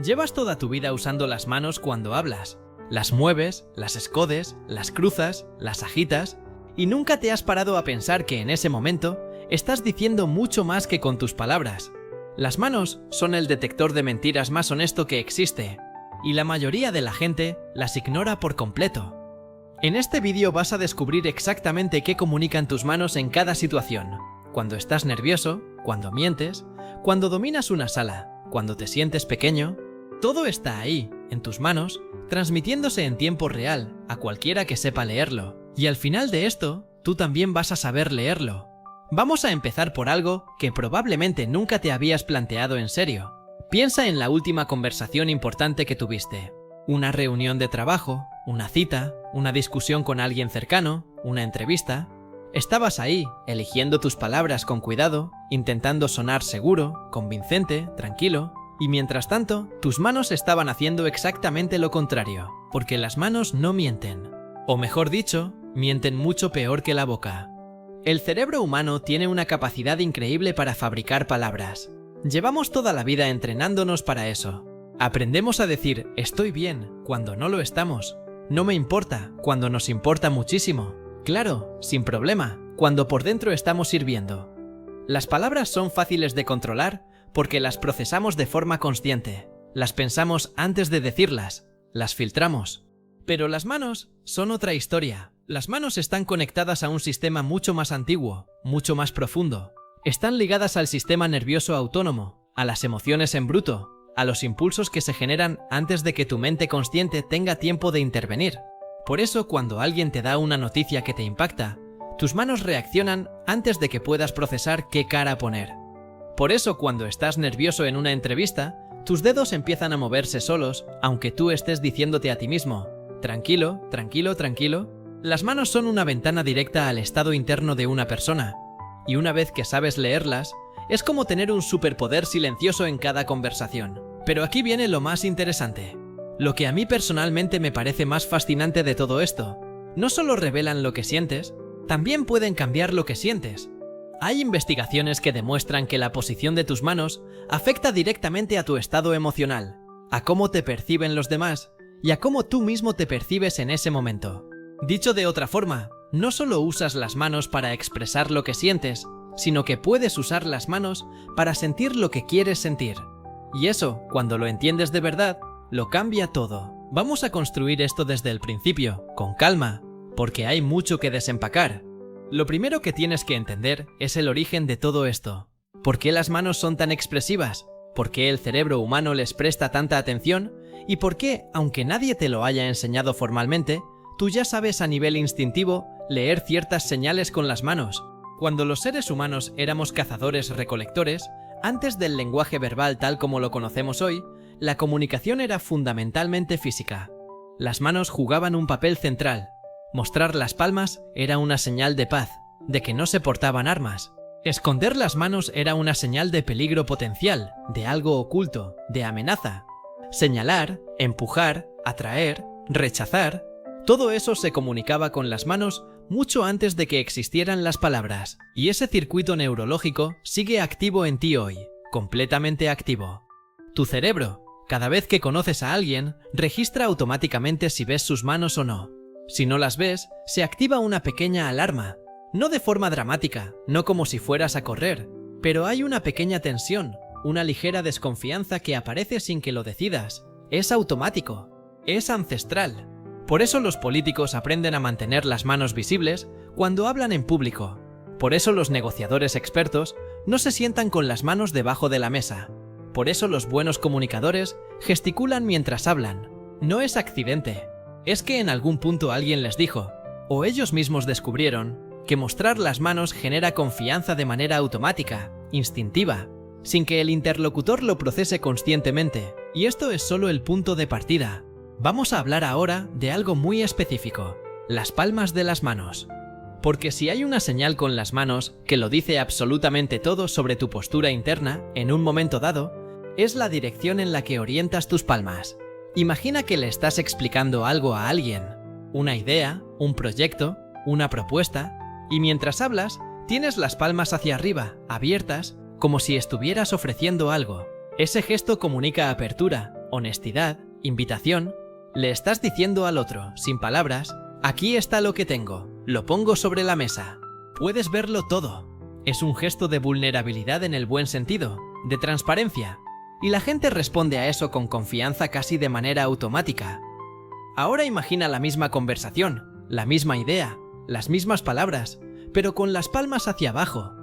Llevas toda tu vida usando las manos cuando hablas. Las mueves, las escodes, las cruzas, las agitas, y nunca te has parado a pensar que en ese momento estás diciendo mucho más que con tus palabras. Las manos son el detector de mentiras más honesto que existe, y la mayoría de la gente las ignora por completo. En este vídeo vas a descubrir exactamente qué comunican tus manos en cada situación. Cuando estás nervioso, cuando mientes, cuando dominas una sala, cuando te sientes pequeño. Todo está ahí, en tus manos, transmitiéndose en tiempo real a cualquiera que sepa leerlo. Y al final de esto, tú también vas a saber leerlo. Vamos a empezar por algo que probablemente nunca te habías planteado en serio. Piensa en la última conversación importante que tuviste. Una reunión de trabajo, una cita, una discusión con alguien cercano, una entrevista. Estabas ahí, eligiendo tus palabras con cuidado, intentando sonar seguro, convincente, tranquilo. Y mientras tanto, tus manos estaban haciendo exactamente lo contrario, porque las manos no mienten. O mejor dicho, mienten mucho peor que la boca. El cerebro humano tiene una capacidad increíble para fabricar palabras. Llevamos toda la vida entrenándonos para eso. Aprendemos a decir estoy bien cuando no lo estamos. No me importa cuando nos importa muchísimo. Claro, sin problema, cuando por dentro estamos hirviendo. Las palabras son fáciles de controlar porque las procesamos de forma consciente. Las pensamos antes de decirlas, las filtramos. Pero las manos son otra historia. Las manos están conectadas a un sistema mucho más antiguo, mucho más profundo. Están ligadas al sistema nervioso autónomo, a las emociones en bruto, a los impulsos que se generan antes de que tu mente consciente tenga tiempo de intervenir. Por eso, cuando alguien te da una noticia que te impacta, tus manos reaccionan antes de que puedas procesar qué cara poner. Por eso, cuando estás nervioso en una entrevista, tus dedos empiezan a moverse solos, aunque tú estés diciéndote a ti mismo, tranquilo, tranquilo, tranquilo. Las manos son una ventana directa al estado interno de una persona, y una vez que sabes leerlas, es como tener un superpoder silencioso en cada conversación. Pero aquí viene lo más interesante. Lo que a mí personalmente me parece más fascinante de todo esto, no solo revelan lo que sientes, también pueden cambiar lo que sientes. Hay investigaciones que demuestran que la posición de tus manos afecta directamente a tu estado emocional, a cómo te perciben los demás y a cómo tú mismo te percibes en ese momento. Dicho de otra forma, no solo usas las manos para expresar lo que sientes, sino que puedes usar las manos para sentir lo que quieres sentir. Y eso, cuando lo entiendes de verdad, lo cambia todo. Vamos a construir esto desde el principio, con calma, porque hay mucho que desempacar. Lo primero que tienes que entender es el origen de todo esto. ¿Por qué las manos son tan expresivas? ¿Por qué el cerebro humano les presta tanta atención? ¿Y por qué, aunque nadie te lo haya enseñado formalmente, tú ya sabes a nivel instintivo leer ciertas señales con las manos? Cuando los seres humanos éramos cazadores-recolectores, antes del lenguaje verbal tal como lo conocemos hoy, la comunicación era fundamentalmente física. Las manos jugaban un papel central. Mostrar las palmas era una señal de paz, de que no se portaban armas. Esconder las manos era una señal de peligro potencial, de algo oculto, de amenaza. Señalar, empujar, atraer, rechazar, todo eso se comunicaba con las manos mucho antes de que existieran las palabras. Y ese circuito neurológico sigue activo en ti hoy, completamente activo. Tu cerebro, cada vez que conoces a alguien, registra automáticamente si ves sus manos o no. Si no las ves, se activa una pequeña alarma. No de forma dramática, no como si fueras a correr, pero hay una pequeña tensión, una ligera desconfianza que aparece sin que lo decidas. Es automático, es ancestral. Por eso los políticos aprenden a mantener las manos visibles cuando hablan en público. Por eso los negociadores expertos no se sientan con las manos debajo de la mesa. Por eso los buenos comunicadores gesticulan mientras hablan. No es accidente. Es que en algún punto alguien les dijo, o ellos mismos descubrieron, que mostrar las manos genera confianza de manera automática, instintiva, sin que el interlocutor lo procese conscientemente. Y esto es solo el punto de partida. Vamos a hablar ahora de algo muy específico, las palmas de las manos. Porque si hay una señal con las manos que lo dice absolutamente todo sobre tu postura interna en un momento dado, es la dirección en la que orientas tus palmas. Imagina que le estás explicando algo a alguien, una idea, un proyecto, una propuesta, y mientras hablas, tienes las palmas hacia arriba, abiertas, como si estuvieras ofreciendo algo. Ese gesto comunica apertura, honestidad, invitación. Le estás diciendo al otro, sin palabras, aquí está lo que tengo, lo pongo sobre la mesa. Puedes verlo todo. Es un gesto de vulnerabilidad en el buen sentido, de transparencia. Y la gente responde a eso con confianza casi de manera automática. Ahora imagina la misma conversación, la misma idea, las mismas palabras, pero con las palmas hacia abajo.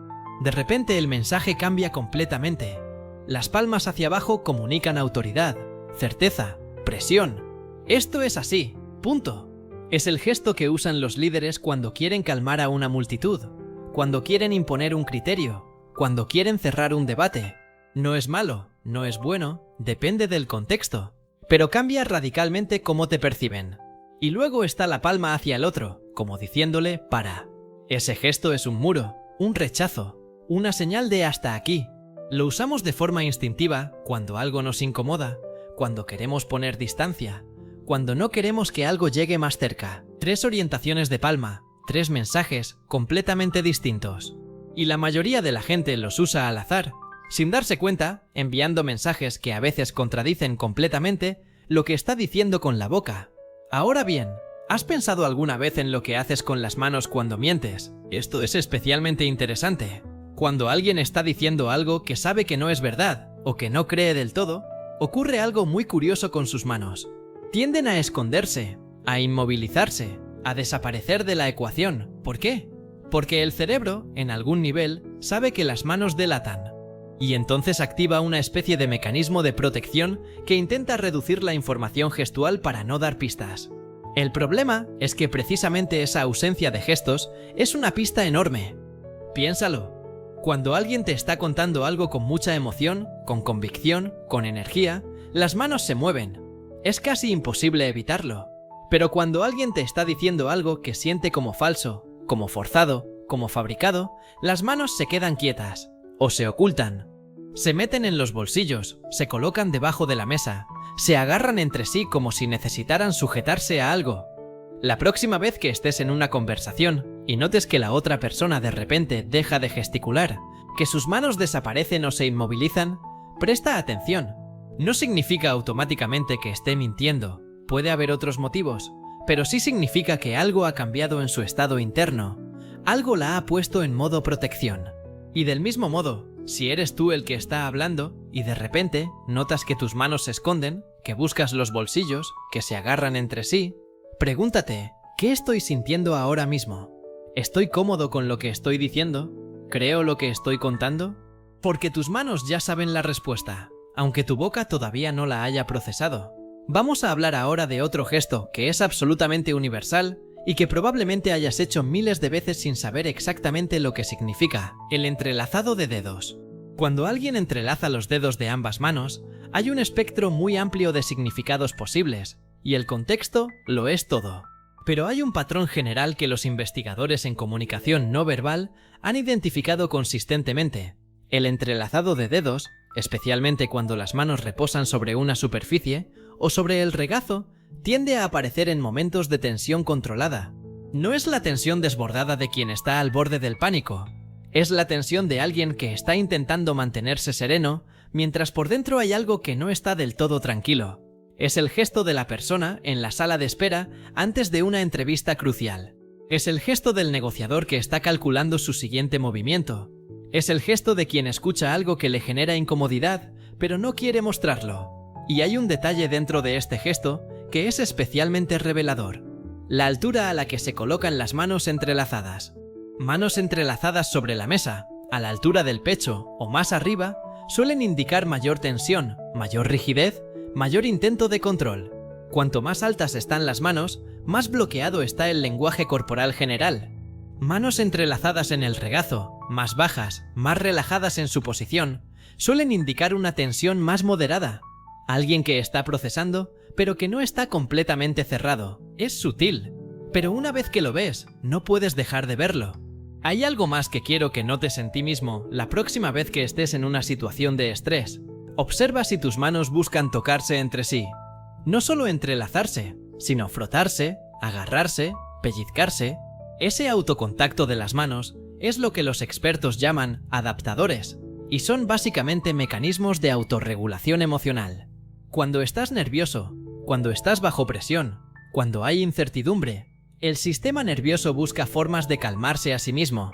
De repente el mensaje cambia completamente. Las palmas hacia abajo comunican autoridad, certeza, presión. Esto es así, punto. Es el gesto que usan los líderes cuando quieren calmar a una multitud, cuando quieren imponer un criterio, cuando quieren cerrar un debate. No es malo, no es bueno, depende del contexto, pero cambia radicalmente cómo te perciben. Y luego está la palma hacia el otro, como diciéndole para. Ese gesto es un muro, un rechazo, una señal de hasta aquí. Lo usamos de forma instintiva cuando algo nos incomoda, cuando queremos poner distancia, cuando no queremos que algo llegue más cerca. 3 orientaciones de palma, 3 mensajes completamente distintos. Y la mayoría de la gente los usa al azar, sin darse cuenta, enviando mensajes que a veces contradicen completamente lo que está diciendo con la boca. Ahora bien, ¿has pensado alguna vez en lo que haces con las manos cuando mientes? Esto es especialmente interesante. Cuando alguien está diciendo algo que sabe que no es verdad o que no cree del todo, ocurre algo muy curioso con sus manos. Tienden a esconderse, a inmovilizarse, a desaparecer de la ecuación. ¿Por qué? Porque el cerebro, en algún nivel, sabe que las manos delatan. Y entonces activa una especie de mecanismo de protección que intenta reducir la información gestual para no dar pistas. El problema es que precisamente esa ausencia de gestos es una pista enorme. Piénsalo. Cuando alguien te está contando algo con mucha emoción, con convicción, con energía, las manos se mueven. Es casi imposible evitarlo. Pero cuando alguien te está diciendo algo que siente como falso, como forzado, como fabricado, las manos se quedan quietas, o se ocultan. Se meten en los bolsillos, se colocan debajo de la mesa, se agarran entre sí como si necesitaran sujetarse a algo. La próxima vez que estés en una conversación y notes que la otra persona de repente deja de gesticular, que sus manos desaparecen o se inmovilizan, presta atención. No significa automáticamente que esté mintiendo, puede haber otros motivos, pero sí significa que algo ha cambiado en su estado interno, algo la ha puesto en modo protección. Y del mismo modo, si eres tú el que está hablando y de repente notas que tus manos se esconden, que buscas los bolsillos, que se agarran entre sí, pregúntate, ¿qué estoy sintiendo ahora mismo? ¿Estoy cómodo con lo que estoy diciendo? ¿Creo lo que estoy contando? Porque tus manos ya saben la respuesta, aunque tu boca todavía no la haya procesado. Vamos a hablar ahora de otro gesto que es absolutamente universal y que probablemente hayas hecho miles de veces sin saber exactamente lo que significa: el entrelazado de dedos. Cuando alguien entrelaza los dedos de ambas manos, hay un espectro muy amplio de significados posibles, y el contexto lo es todo. Pero hay un patrón general que los investigadores en comunicación no verbal han identificado consistentemente. El entrelazado de dedos, especialmente cuando las manos reposan sobre una superficie o sobre el regazo, tiende a aparecer en momentos de tensión controlada. No es la tensión desbordada de quien está al borde del pánico, es la tensión de alguien que está intentando mantenerse sereno mientras por dentro hay algo que no está del todo tranquilo. Es el gesto de la persona en la sala de espera antes de una entrevista crucial. Es el gesto del negociador que está calculando su siguiente movimiento. Es el gesto de quien escucha algo que le genera incomodidad, pero no quiere mostrarlo. Y hay un detalle dentro de este gesto que es especialmente revelador: la altura a la que se colocan las manos entrelazadas. Manos entrelazadas sobre la mesa, a la altura del pecho o más arriba, suelen indicar mayor tensión, mayor rigidez, mayor intento de control. Cuanto más altas están las manos, más bloqueado está el lenguaje corporal general. Manos entrelazadas en el regazo, más bajas, más relajadas en su posición, suelen indicar una tensión más moderada. Alguien que está procesando, pero que no está completamente cerrado. Es sutil, pero una vez que lo ves, no puedes dejar de verlo. Hay algo más que quiero que notes en ti mismo la próxima vez que estés en una situación de estrés. Observa si tus manos buscan tocarse entre sí. No solo entrelazarse, sino frotarse, agarrarse, pellizcarse. Ese autocontacto de las manos es lo que los expertos llaman adaptadores, y son básicamente mecanismos de autorregulación emocional. Cuando estás nervioso, cuando estás bajo presión, cuando hay incertidumbre, el sistema nervioso busca formas de calmarse a sí mismo.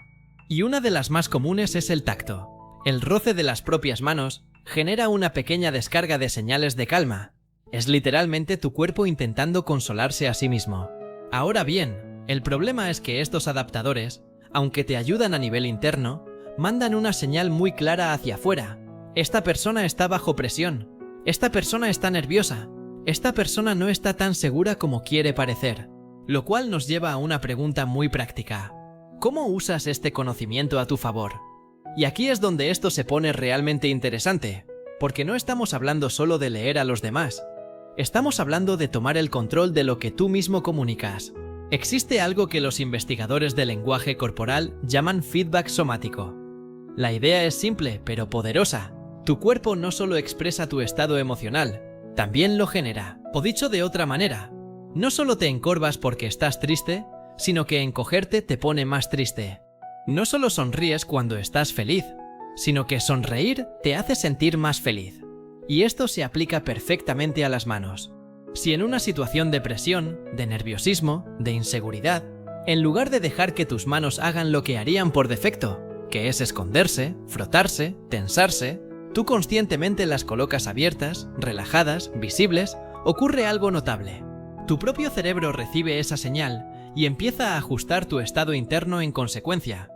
Y una de las más comunes es el tacto. El roce de las propias manos genera una pequeña descarga de señales de calma. Es literalmente tu cuerpo intentando consolarse a sí mismo. Ahora bien, el problema es que estos adaptadores, aunque te ayudan a nivel interno, mandan una señal muy clara hacia afuera. Esta persona está bajo presión. Esta persona está nerviosa. Esta persona no está tan segura como quiere parecer. Lo cual nos lleva a una pregunta muy práctica. ¿Cómo usas este conocimiento a tu favor? Y aquí es donde esto se pone realmente interesante, porque no estamos hablando solo de leer a los demás. Estamos hablando de tomar el control de lo que tú mismo comunicas. Existe algo que los investigadores del lenguaje corporal llaman feedback somático. La idea es simple, pero poderosa. Tu cuerpo no solo expresa tu estado emocional, también lo genera. O dicho de otra manera, no solo te encorvas porque estás triste, sino que encogerte te pone más triste. No solo sonríes cuando estás feliz, sino que sonreír te hace sentir más feliz. Y esto se aplica perfectamente a las manos. Si en una situación de presión, de nerviosismo, de inseguridad, en lugar de dejar que tus manos hagan lo que harían por defecto, que es esconderse, frotarse, tensarse, tú conscientemente las colocas abiertas, relajadas, visibles, ocurre algo notable. Tu propio cerebro recibe esa señal y empieza a ajustar tu estado interno en consecuencia.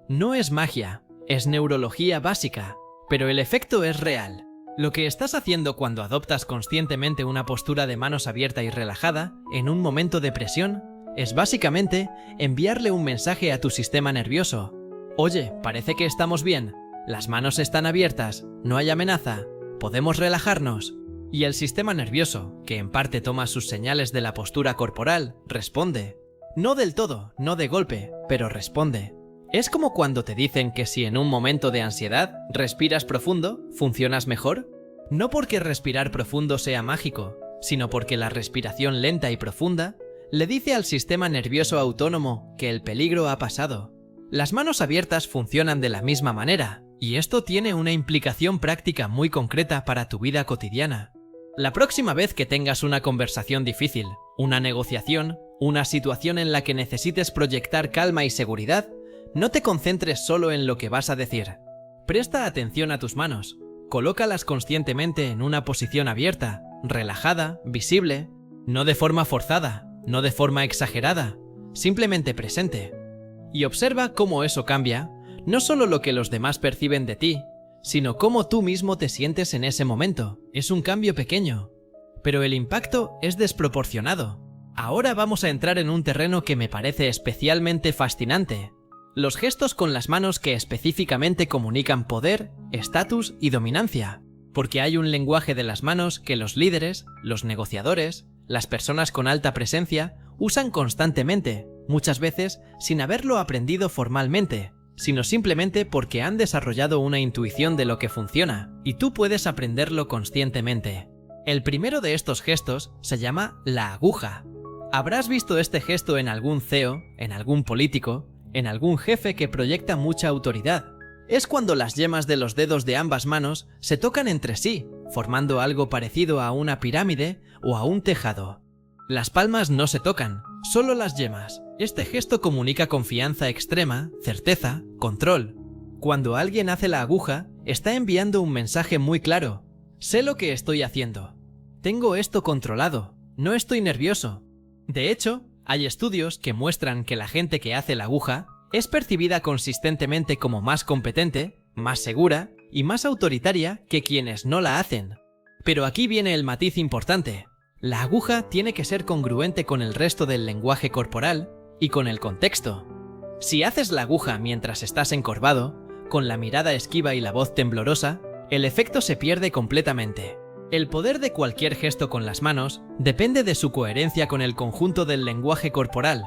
No es magia, es neurología básica, pero el efecto es real. Lo que estás haciendo cuando adoptas conscientemente una postura de manos abierta y relajada en un momento de presión es básicamente enviarle un mensaje a tu sistema nervioso. Oye, parece que estamos bien, las manos están abiertas, no hay amenaza, podemos relajarnos. Y el sistema nervioso, que en parte toma sus señales de la postura corporal, responde. No del todo, no de golpe, pero responde. Es como cuando te dicen que si en un momento de ansiedad respiras profundo, funcionas mejor. No porque respirar profundo sea mágico, sino porque la respiración lenta y profunda le dice al sistema nervioso autónomo que el peligro ha pasado. Las manos abiertas funcionan de la misma manera, y esto tiene una implicación práctica muy concreta para tu vida cotidiana. La próxima vez que tengas una conversación difícil, una negociación, una situación en la que necesites proyectar calma y seguridad, no te concentres solo en lo que vas a decir. Presta atención a tus manos, colócalas conscientemente en una posición abierta, relajada, visible, no de forma forzada, no de forma exagerada, simplemente presente. Y observa cómo eso cambia, no solo lo que los demás perciben de ti, sino cómo tú mismo te sientes en ese momento. Es un cambio pequeño, pero el impacto es desproporcionado. Ahora vamos a entrar en un terreno que me parece especialmente fascinante. Los gestos con las manos que específicamente comunican poder, estatus y dominancia. Porque hay un lenguaje de las manos que los líderes, los negociadores, las personas con alta presencia usan constantemente, muchas veces sin haberlo aprendido formalmente, sino simplemente porque han desarrollado una intuición de lo que funciona, y tú puedes aprenderlo conscientemente. El primero de estos gestos se llama la aguja. Habrás visto este gesto en algún CEO, en algún político, en algún jefe que proyecta mucha autoridad. Es cuando las yemas de los dedos de ambas manos se tocan entre sí, formando algo parecido a una pirámide o a un tejado. Las palmas no se tocan, solo las yemas. Este gesto comunica confianza extrema, certeza, control. Cuando alguien hace la aguja, está enviando un mensaje muy claro. Sé lo que estoy haciendo. Tengo esto controlado. No estoy nervioso. De hecho, hay estudios que muestran que la gente que hace la aguja es percibida consistentemente como más competente, más segura y más autoritaria que quienes no la hacen. Pero aquí viene el matiz importante. La aguja tiene que ser congruente con el resto del lenguaje corporal y con el contexto. Si haces la aguja mientras estás encorvado, con la mirada esquiva y la voz temblorosa, el efecto se pierde completamente. El poder de cualquier gesto con las manos depende de su coherencia con el conjunto del lenguaje corporal.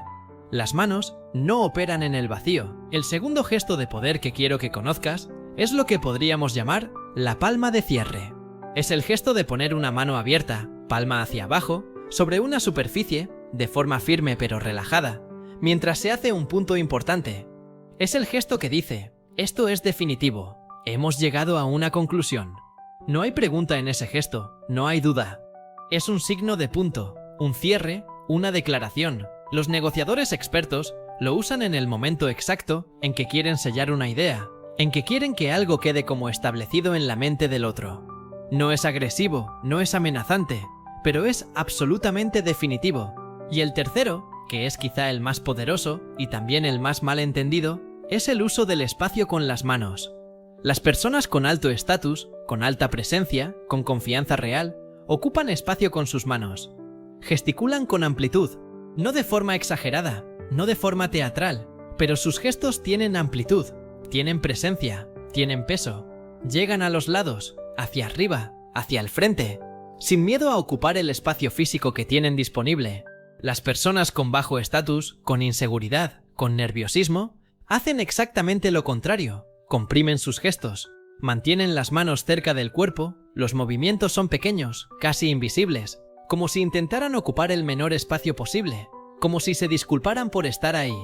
Las manos no operan en el vacío. El segundo gesto de poder que quiero que conozcas es lo que podríamos llamar la palma de cierre. Es el gesto de poner una mano abierta, palma hacia abajo, sobre una superficie, de forma firme pero relajada, mientras se hace un punto importante. Es el gesto que dice, esto es definitivo, hemos llegado a una conclusión. No hay pregunta en ese gesto, no hay duda. Es un signo de punto, un cierre, una declaración. Los negociadores expertos lo usan en el momento exacto en que quieren sellar una idea, en que quieren que algo quede como establecido en la mente del otro. No es agresivo, no es amenazante, pero es absolutamente definitivo. Y el tercero, que es quizá el más poderoso y también el más mal entendido, es el uso del espacio con las manos. Las personas con alto estatus, con alta presencia, con confianza real, ocupan espacio con sus manos. Gesticulan con amplitud, no de forma exagerada, no de forma teatral, pero sus gestos tienen amplitud, tienen presencia, tienen peso. Llegan a los lados, hacia arriba, hacia el frente, sin miedo a ocupar el espacio físico que tienen disponible. Las personas con bajo estatus, con inseguridad, con nerviosismo, hacen exactamente lo contrario. Comprimen sus gestos, mantienen las manos cerca del cuerpo, los movimientos son pequeños, casi invisibles, como si intentaran ocupar el menor espacio posible, como si se disculparan por estar ahí.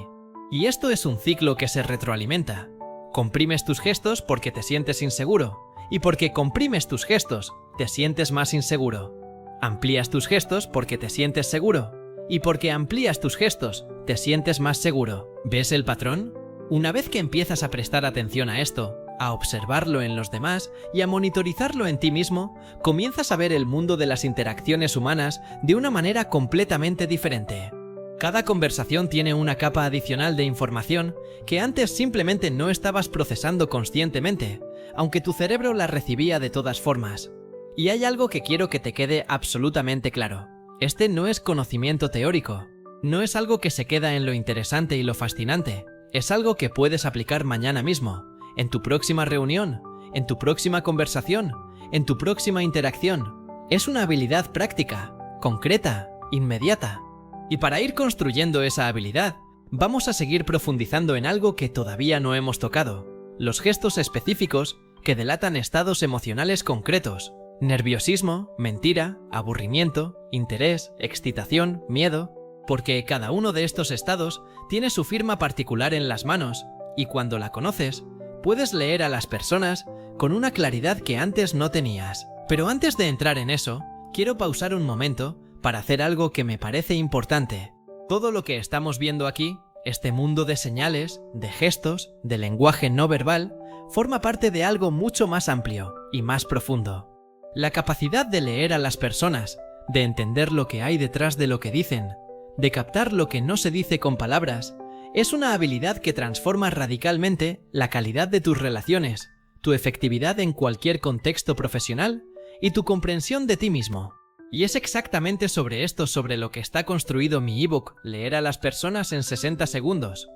Y esto es un ciclo que se retroalimenta. Comprimes tus gestos porque te sientes inseguro, y porque comprimes tus gestos, te sientes más inseguro. Amplías tus gestos porque te sientes seguro, y porque amplías tus gestos, te sientes más seguro. ¿Ves el patrón? Una vez que empiezas a prestar atención a esto, a observarlo en los demás y a monitorizarlo en ti mismo, comienzas a ver el mundo de las interacciones humanas de una manera completamente diferente. Cada conversación tiene una capa adicional de información que antes simplemente no estabas procesando conscientemente, aunque tu cerebro la recibía de todas formas. Y hay algo que quiero que te quede absolutamente claro. Este no es conocimiento teórico, no es algo que se queda en lo interesante y lo fascinante, es algo que puedes aplicar mañana mismo, en tu próxima reunión, en tu próxima conversación, en tu próxima interacción. Es una habilidad práctica, concreta, inmediata. Y para ir construyendo esa habilidad, vamos a seguir profundizando en algo que todavía no hemos tocado, los gestos específicos que delatan estados emocionales concretos. Nerviosismo, mentira, aburrimiento, interés, excitación, miedo, porque cada uno de estos estados tiene su firma particular en las manos, y cuando la conoces, puedes leer a las personas con una claridad que antes no tenías. Pero antes de entrar en eso, quiero pausar un momento para hacer algo que me parece importante. Todo lo que estamos viendo aquí, este mundo de señales, de gestos, de lenguaje no verbal, forma parte de algo mucho más amplio y más profundo. La capacidad de leer a las personas, de entender lo que hay detrás de lo que dicen, de captar lo que no se dice con palabras, es una habilidad que transforma radicalmente la calidad de tus relaciones, tu efectividad en cualquier contexto profesional y tu comprensión de ti mismo. Y es exactamente sobre esto sobre lo que está construido mi ebook Leer a las personas en 60 segundos.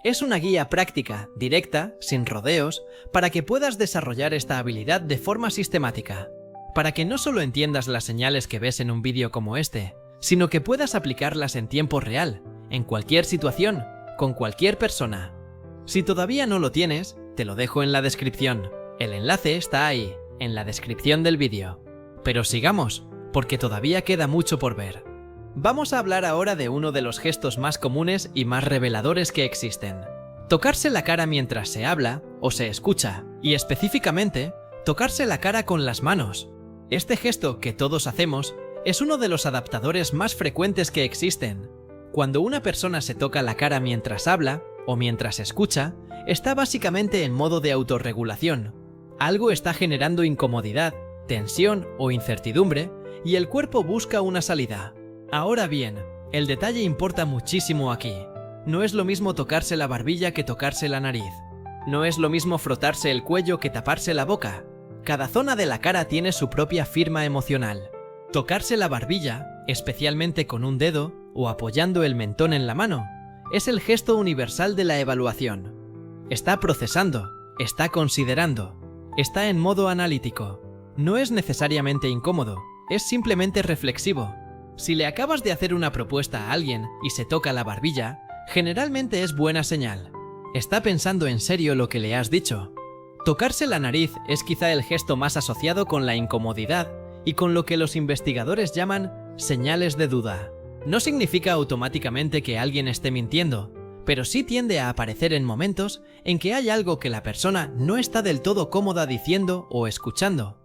Es una guía práctica, directa, sin rodeos, para que puedas desarrollar esta habilidad de forma sistemática. Para que no solo entiendas las señales que ves en un vídeo como este, sino que puedas aplicarlas en tiempo real, en cualquier situación, con cualquier persona. Si todavía no lo tienes, te lo dejo en la descripción. El enlace está ahí, en la descripción del vídeo. Pero sigamos, porque todavía queda mucho por ver. Vamos a hablar ahora de uno de los gestos más comunes y más reveladores que existen. Tocarse la cara mientras se habla o se escucha, y específicamente, tocarse la cara con las manos. Este gesto que todos hacemos es uno de los adaptadores más frecuentes que existen. Cuando una persona se toca la cara mientras habla o mientras escucha, está básicamente en modo de autorregulación. Algo está generando incomodidad, tensión o incertidumbre y el cuerpo busca una salida. Ahora bien, el detalle importa muchísimo aquí. No es lo mismo tocarse la barbilla que tocarse la nariz. No es lo mismo frotarse el cuello que taparse la boca. Cada zona de la cara tiene su propia firma emocional. Tocarse la barbilla, especialmente con un dedo o apoyando el mentón en la mano, es el gesto universal de la evaluación. Está procesando, está considerando, está en modo analítico. No es necesariamente incómodo, es simplemente reflexivo. Si le acabas de hacer una propuesta a alguien y se toca la barbilla, generalmente es buena señal. Está pensando en serio lo que le has dicho. Tocarse la nariz es quizá el gesto más asociado con la incomodidad y con lo que los investigadores llaman señales de duda. No significa automáticamente que alguien esté mintiendo, pero sí tiende a aparecer en momentos en que hay algo que la persona no está del todo cómoda diciendo o escuchando.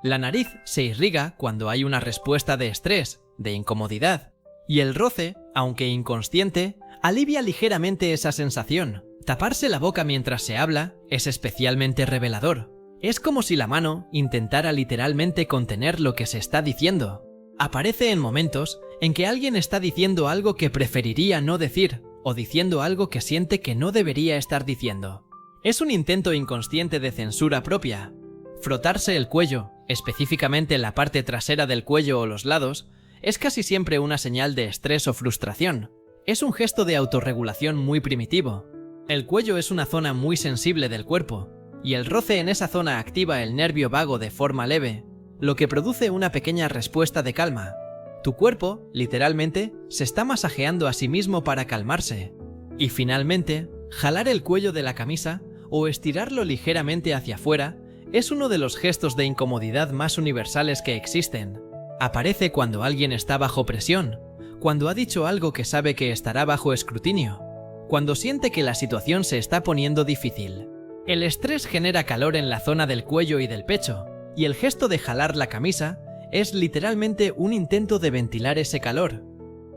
La nariz se irriga cuando hay una respuesta de estrés, de incomodidad, y el roce, aunque inconsciente, alivia ligeramente esa sensación. Taparse la boca mientras se habla es especialmente revelador. Es como si la mano intentara literalmente contener lo que se está diciendo. Aparece en momentos en que alguien está diciendo algo que preferiría no decir, o diciendo algo que siente que no debería estar diciendo. Es un intento inconsciente de censura propia. Frotarse el cuello, específicamente la parte trasera del cuello o los lados, es casi siempre una señal de estrés o frustración. Es un gesto de autorregulación muy primitivo. El cuello es una zona muy sensible del cuerpo, y el roce en esa zona activa el nervio vago de forma leve, lo que produce una pequeña respuesta de calma. Tu cuerpo, literalmente, se está masajeando a sí mismo para calmarse. Y finalmente, jalar el cuello de la camisa o estirarlo ligeramente hacia afuera es uno de los gestos de incomodidad más universales que existen. Aparece cuando alguien está bajo presión, cuando ha dicho algo que sabe que estará bajo escrutinio, cuando siente que la situación se está poniendo difícil. El estrés genera calor en la zona del cuello y del pecho, y el gesto de jalar la camisa es literalmente un intento de ventilar ese calor.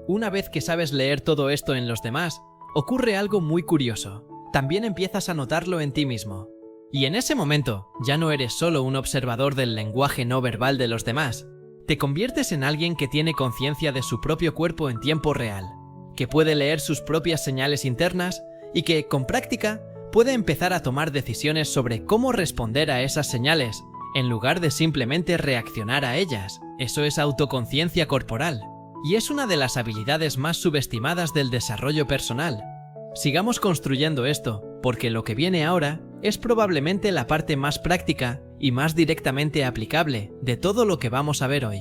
Una vez que sabes leer todo esto en los demás, ocurre algo muy curioso. También empiezas a notarlo en ti mismo. Y en ese momento, ya no eres solo un observador del lenguaje no verbal de los demás. Te conviertes en alguien que tiene conciencia de su propio cuerpo en tiempo real, que puede leer sus propias señales internas y que, con práctica, puede empezar a tomar decisiones sobre cómo responder a esas señales, en lugar de simplemente reaccionar a ellas. Eso es autoconciencia corporal, y es una de las habilidades más subestimadas del desarrollo personal. Sigamos construyendo esto, porque lo que viene ahora es probablemente la parte más práctica y más directamente aplicable de todo lo que vamos a ver hoy.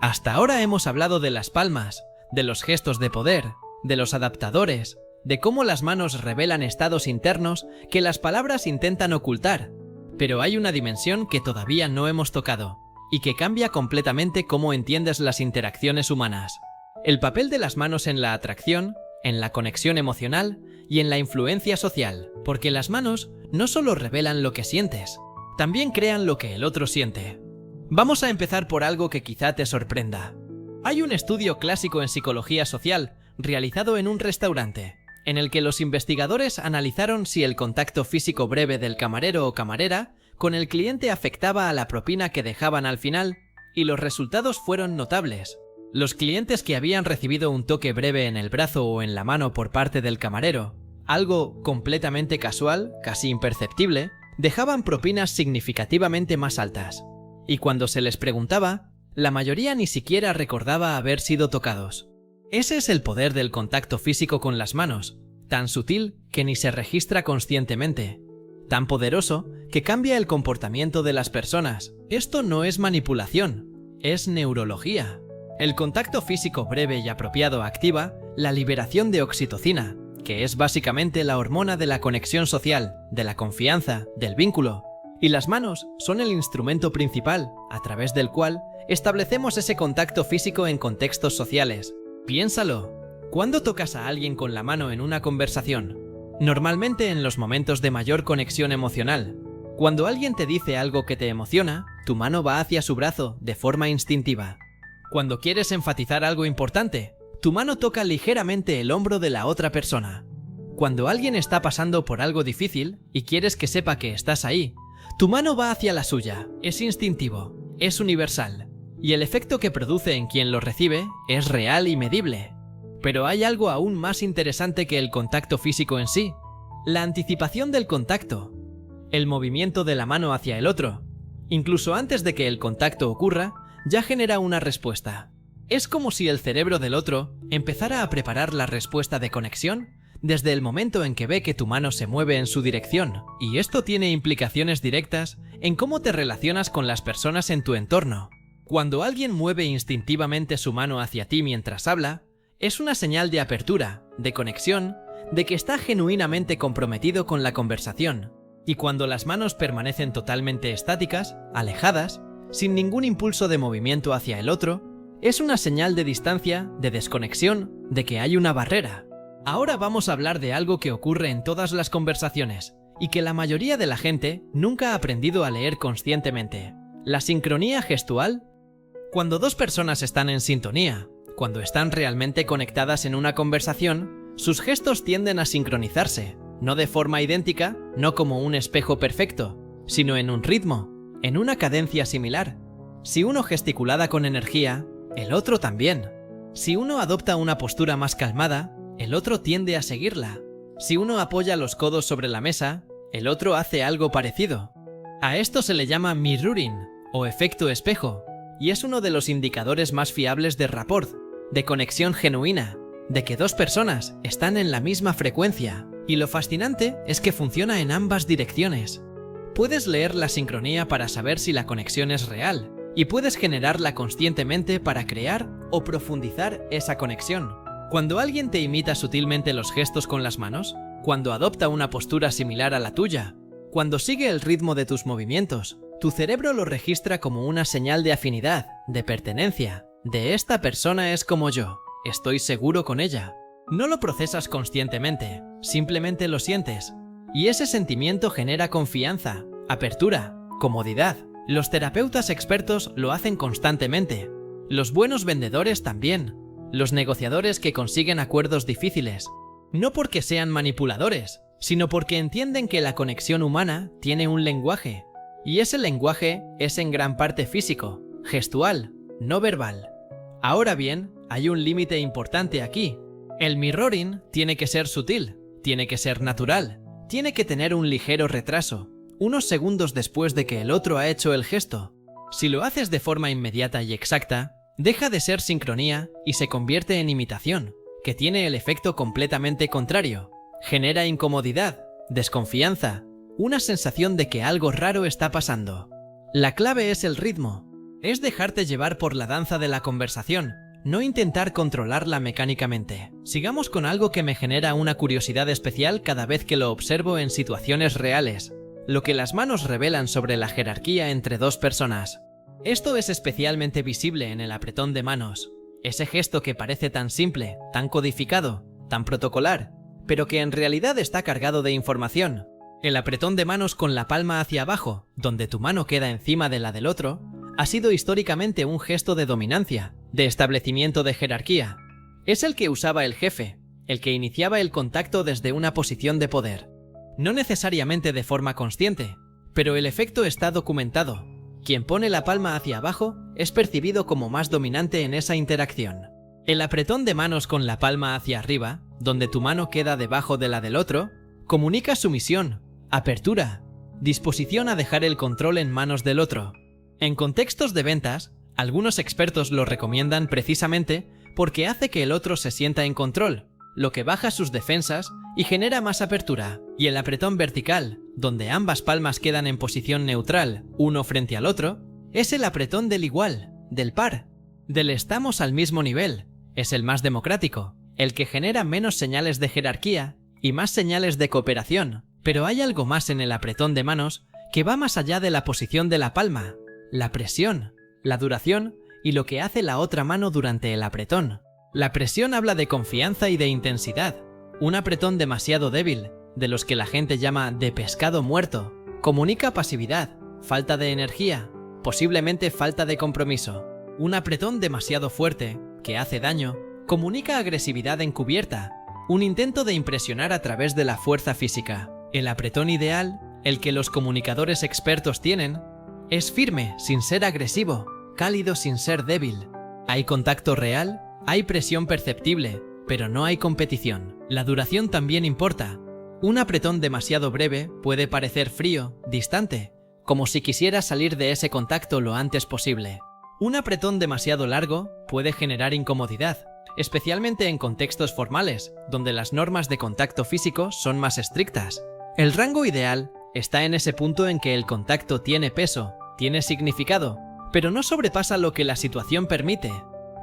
Hasta ahora hemos hablado de las palmas, de los gestos de poder, de los adaptadores, de cómo las manos revelan estados internos que las palabras intentan ocultar. Pero hay una dimensión que todavía no hemos tocado, y que cambia completamente cómo entiendes las interacciones humanas. El papel de las manos en la atracción, en la conexión emocional y en la influencia social, porque las manos no solo revelan lo que sientes, también crean lo que el otro siente. Vamos a empezar por algo que quizá te sorprenda. Hay un estudio clásico en psicología social realizado en un restaurante, en el que los investigadores analizaron si el contacto físico breve del camarero o camarera con el cliente afectaba a la propina que dejaban al final, y los resultados fueron notables. Los clientes que habían recibido un toque breve en el brazo o en la mano por parte del camarero, algo completamente casual, casi imperceptible, dejaban propinas significativamente más altas. Y cuando se les preguntaba, la mayoría ni siquiera recordaba haber sido tocados. Ese es el poder del contacto físico con las manos, tan sutil que ni se registra conscientemente, tan poderoso que cambia el comportamiento de las personas. Esto no es manipulación, es neurología. El contacto físico breve y apropiado activa la liberación de oxitocina, que es básicamente la hormona de la conexión social, de la confianza, del vínculo. Y las manos son el instrumento principal, a través del cual establecemos ese contacto físico en contextos sociales. Piénsalo. ¿Cuándo tocas a alguien con la mano en una conversación? Normalmente en los momentos de mayor conexión emocional. Cuando alguien te dice algo que te emociona, tu mano va hacia su brazo de forma instintiva. Cuando quieres enfatizar algo importante, tu mano toca ligeramente el hombro de la otra persona. Cuando alguien está pasando por algo difícil y quieres que sepa que estás ahí, tu mano va hacia la suya. Es instintivo, es universal, y el efecto que produce en quien lo recibe es real y medible. Pero hay algo aún más interesante que el contacto físico en sí: la anticipación del contacto, el movimiento de la mano hacia el otro. Incluso antes de que el contacto ocurra, ya genera una respuesta. Es como si el cerebro del otro empezara a preparar la respuesta de conexión desde el momento en que ve que tu mano se mueve en su dirección, y esto tiene implicaciones directas en cómo te relacionas con las personas en tu entorno. Cuando alguien mueve instintivamente su mano hacia ti mientras habla, es una señal de apertura, de conexión, de que está genuinamente comprometido con la conversación. Y cuando las manos permanecen totalmente estáticas, alejadas, sin ningún impulso de movimiento hacia el otro, es una señal de distancia, de desconexión, de que hay una barrera. Ahora vamos a hablar de algo que ocurre en todas las conversaciones y que la mayoría de la gente nunca ha aprendido a leer conscientemente: La sincronía gestual. Cuando dos personas están en sintonía, cuando están realmente conectadas en una conversación, sus gestos tienden a sincronizarse, no de forma idéntica, no como un espejo perfecto, sino en un ritmo, en una cadencia similar. Si uno gesticulada con energía, el otro también. Si uno adopta una postura más calmada, el otro tiende a seguirla. Si uno apoya los codos sobre la mesa, el otro hace algo parecido. A esto se le llama mirroring, o efecto espejo, y es uno de los indicadores más fiables de rapport, de conexión genuina, de que dos personas están en la misma frecuencia. Y lo fascinante es que funciona en ambas direcciones. Puedes leer la sincronía para saber si la conexión es real, y puedes generarla conscientemente para crear o profundizar esa conexión. Cuando alguien te imita sutilmente los gestos con las manos, cuando adopta una postura similar a la tuya, cuando sigue el ritmo de tus movimientos, tu cerebro lo registra como una señal de afinidad, de pertenencia, de esta persona es como yo, estoy seguro con ella. No lo procesas conscientemente, simplemente lo sientes, y ese sentimiento genera confianza, apertura, comodidad. Los terapeutas expertos lo hacen constantemente, los buenos vendedores también, los negociadores que consiguen acuerdos difíciles, no porque sean manipuladores, sino porque entienden que la conexión humana tiene un lenguaje, y ese lenguaje es en gran parte físico, gestual, no verbal. Ahora bien, hay un límite importante aquí. El mirroring tiene que ser sutil, tiene que ser natural, tiene que tener un ligero retraso, unos segundos después de que el otro ha hecho el gesto. Si lo haces de forma inmediata y exacta, deja de ser sincronía y se convierte en imitación, que tiene el efecto completamente contrario. Genera incomodidad, desconfianza, una sensación de que algo raro está pasando. La clave es el ritmo, es dejarte llevar por la danza de la conversación, no intentar controlarla mecánicamente. Sigamos con algo que me genera una curiosidad especial cada vez que lo observo en situaciones reales. Lo que las manos revelan sobre la jerarquía entre dos personas. Esto es especialmente visible en el apretón de manos, ese gesto que parece tan simple, tan codificado, tan protocolar, pero que en realidad está cargado de información. El apretón de manos con la palma hacia abajo, donde tu mano queda encima de la del otro, ha sido históricamente un gesto de dominancia, de establecimiento de jerarquía. Es el que usaba el jefe, el que iniciaba el contacto desde una posición de poder. No necesariamente de forma consciente, pero el efecto está documentado. Quien pone la palma hacia abajo es percibido como más dominante en esa interacción. El apretón de manos con la palma hacia arriba, donde tu mano queda debajo de la del otro, comunica sumisión, apertura, disposición a dejar el control en manos del otro. En contextos de ventas, algunos expertos lo recomiendan precisamente porque hace que el otro se sienta en control, lo que baja sus defensas y genera más apertura. Y el apretón vertical, donde ambas palmas quedan en posición neutral, uno frente al otro, es el apretón del igual, del par, del estamos al mismo nivel. Es el más democrático, el que genera menos señales de jerarquía y más señales de cooperación. Pero hay algo más en el apretón de manos que va más allá de la posición de la palma, la presión, la duración y lo que hace la otra mano durante el apretón. La presión habla de confianza y de intensidad. Un apretón demasiado débil, de los que la gente llama de pescado muerto, comunica pasividad, falta de energía, posiblemente falta de compromiso. Un apretón demasiado fuerte, que hace daño, comunica agresividad encubierta, un intento de impresionar a través de la fuerza física. El apretón ideal, el que los comunicadores expertos tienen, es firme sin ser agresivo, cálido sin ser débil. Hay contacto real, hay presión perceptible, pero no hay competición. La duración también importa. Un apretón demasiado breve puede parecer frío, distante, como si quisiera salir de ese contacto lo antes posible. Un apretón demasiado largo puede generar incomodidad, especialmente en contextos formales, donde las normas de contacto físico son más estrictas. El rango ideal está en ese punto en que el contacto tiene peso, tiene significado, pero no sobrepasa lo que la situación permite.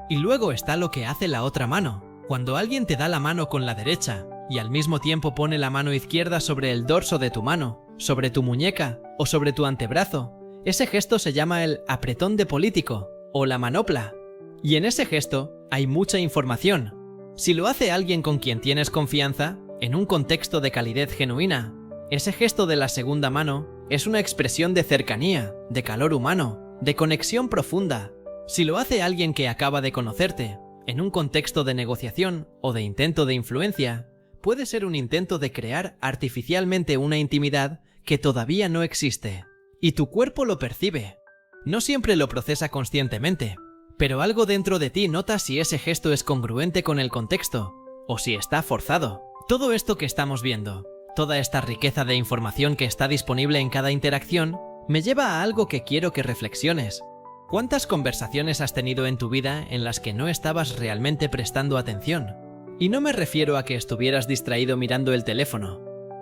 Y luego está lo que hace la otra mano. Cuando alguien te da la mano con la derecha y al mismo tiempo pone la mano izquierda sobre el dorso de tu mano, sobre tu muñeca o sobre tu antebrazo, ese gesto se llama el apretón de político o la manopla. Y en ese gesto hay mucha información. Si lo hace alguien con quien tienes confianza, en un contexto de calidez genuina, ese gesto de la segunda mano es una expresión de cercanía, de calor humano, de conexión profunda. Si lo hace alguien que acaba de conocerte, en un contexto de negociación o de intento de influencia, puede ser un intento de crear artificialmente una intimidad que todavía no existe. Y tu cuerpo lo percibe. No siempre lo procesa conscientemente, pero algo dentro de ti nota si ese gesto es congruente con el contexto, o si está forzado. Todo esto que estamos viendo, toda esta riqueza de información que está disponible en cada interacción, me lleva a algo que quiero que reflexiones. ¿Cuántas conversaciones has tenido en tu vida en las que no estabas realmente prestando atención? Y no me refiero a que estuvieras distraído mirando el teléfono.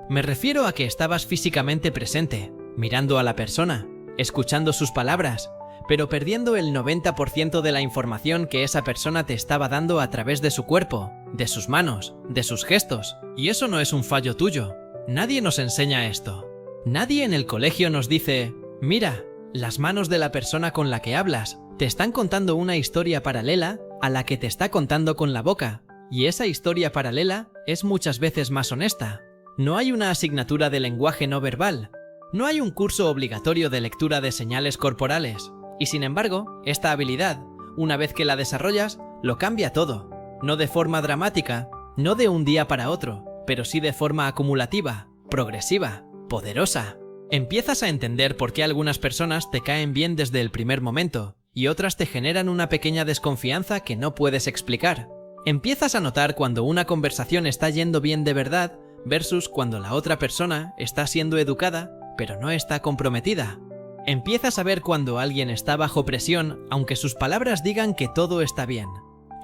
Me refiero a que estabas físicamente presente, mirando a la persona, escuchando sus palabras, pero perdiendo el 90% de la información que esa persona te estaba dando a través de su cuerpo, de sus manos, de sus gestos. Y eso no es un fallo tuyo. Nadie nos enseña esto. Nadie en el colegio nos dice, mira, las manos de la persona con la que hablas te están contando una historia paralela a la que te está contando con la boca, y esa historia paralela es muchas veces más honesta. No hay una asignatura de lenguaje no verbal, no hay un curso obligatorio de lectura de señales corporales, y sin embargo, esta habilidad, una vez que la desarrollas, lo cambia todo, no de forma dramática, no de un día para otro, pero sí de forma acumulativa, progresiva, poderosa. Empiezas a entender por qué algunas personas te caen bien desde el primer momento y otras te generan una pequeña desconfianza que no puedes explicar. Empiezas a notar cuando una conversación está yendo bien de verdad versus cuando la otra persona está siendo educada pero no está comprometida. Empiezas a ver cuando alguien está bajo presión aunque sus palabras digan que todo está bien.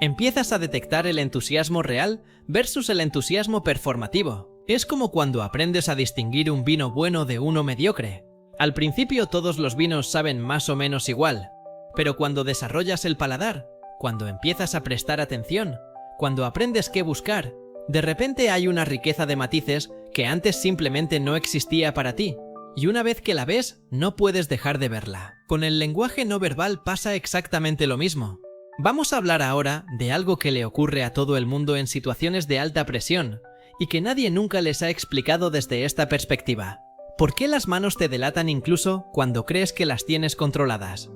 Empiezas a detectar el entusiasmo real versus el entusiasmo performativo. Es como cuando aprendes a distinguir un vino bueno de uno mediocre. Al principio todos los vinos saben más o menos igual, pero cuando desarrollas el paladar, cuando empiezas a prestar atención, cuando aprendes qué buscar, de repente hay una riqueza de matices que antes simplemente no existía para ti, y una vez que la ves, no puedes dejar de verla. Con el lenguaje no verbal pasa exactamente lo mismo. Vamos a hablar ahora de algo que le ocurre a todo el mundo en situaciones de alta presión, y que nadie nunca les ha explicado desde esta perspectiva. ¿Por qué las manos te delatan incluso cuando crees que las tienes controladas?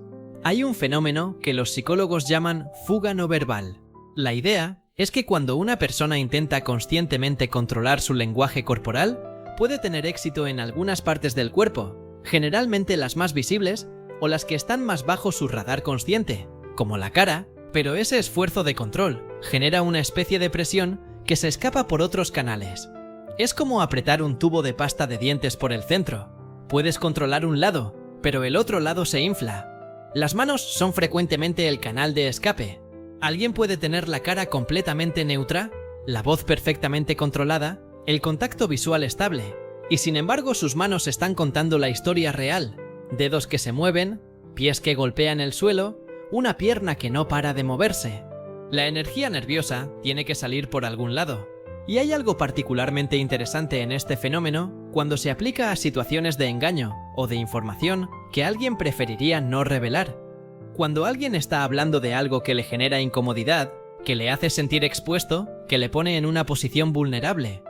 Hay un fenómeno que los psicólogos llaman fuga no verbal. La idea es que cuando una persona intenta conscientemente controlar su lenguaje corporal, puede tener éxito en algunas partes del cuerpo, generalmente las más visibles o las que están más bajo su radar consciente, como la cara, pero ese esfuerzo de control genera una especie de presión que se escapa por otros canales. Es como apretar un tubo de pasta de dientes por el centro. Puedes controlar un lado, pero el otro lado se infla. Las manos son frecuentemente el canal de escape. Alguien puede tener la cara completamente neutra, la voz perfectamente controlada, el contacto visual estable, y sin embargo sus manos están contando la historia real. Dedos que se mueven, pies que golpean el suelo, una pierna que no para de moverse. La energía nerviosa tiene que salir por algún lado. Y hay algo particularmente interesante en este fenómeno cuando se aplica a situaciones de engaño o de información que alguien preferiría no revelar. Cuando alguien está hablando de algo que le genera incomodidad, que le hace sentir expuesto, que le pone en una posición vulnerable,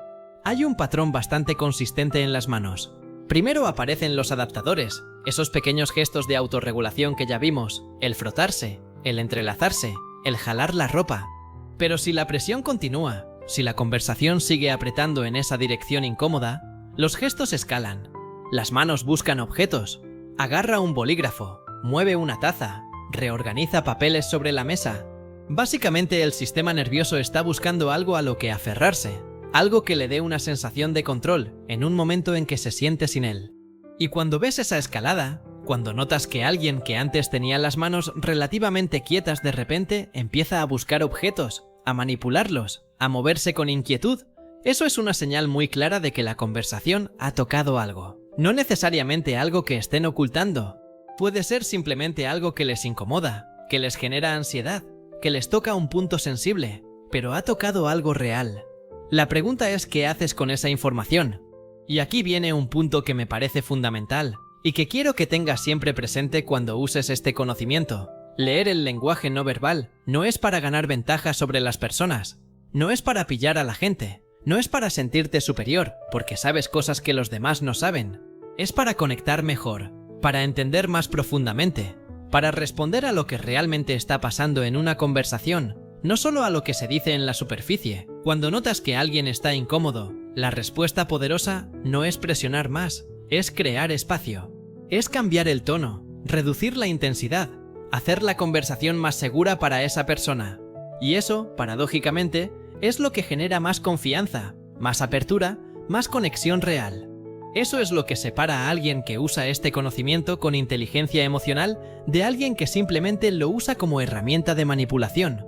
hay un patrón bastante consistente en las manos. Primero aparecen los adaptadores, esos pequeños gestos de autorregulación que ya vimos, el frotarse, el entrelazarse, el jalar la ropa. Pero si la presión continúa, si la conversación sigue apretando en esa dirección incómoda, los gestos escalan. Las manos buscan objetos, agarra un bolígrafo, mueve una taza, reorganiza papeles sobre la mesa. Básicamente el sistema nervioso está buscando algo a lo que aferrarse, algo que le dé una sensación de control en un momento en que se siente sin él. Y cuando ves esa escalada, cuando notas que alguien que antes tenía las manos relativamente quietas de repente empieza a buscar objetos, a manipularlos, a moverse con inquietud, eso es una señal muy clara de que la conversación ha tocado algo. No necesariamente algo que estén ocultando. Puede ser simplemente algo que les incomoda, que les genera ansiedad, que les toca un punto sensible, pero ha tocado algo real. La pregunta es ¿qué haces con esa información? Y aquí viene un punto que me parece fundamental, y que quiero que tengas siempre presente cuando uses este conocimiento. Leer el lenguaje no verbal no es para ganar ventaja sobre las personas, no es para pillar a la gente, no es para sentirte superior porque sabes cosas que los demás no saben. Es para conectar mejor, para entender más profundamente, para responder a lo que realmente está pasando en una conversación, no solo a lo que se dice en la superficie. Cuando notas que alguien está incómodo, la respuesta poderosa no es presionar más, es crear espacio. Es cambiar el tono, reducir la intensidad, hacer la conversación más segura para esa persona. Y eso, paradójicamente, es lo que genera más confianza, más apertura, más conexión real. Eso es lo que separa a alguien que usa este conocimiento con inteligencia emocional de alguien que simplemente lo usa como herramienta de manipulación.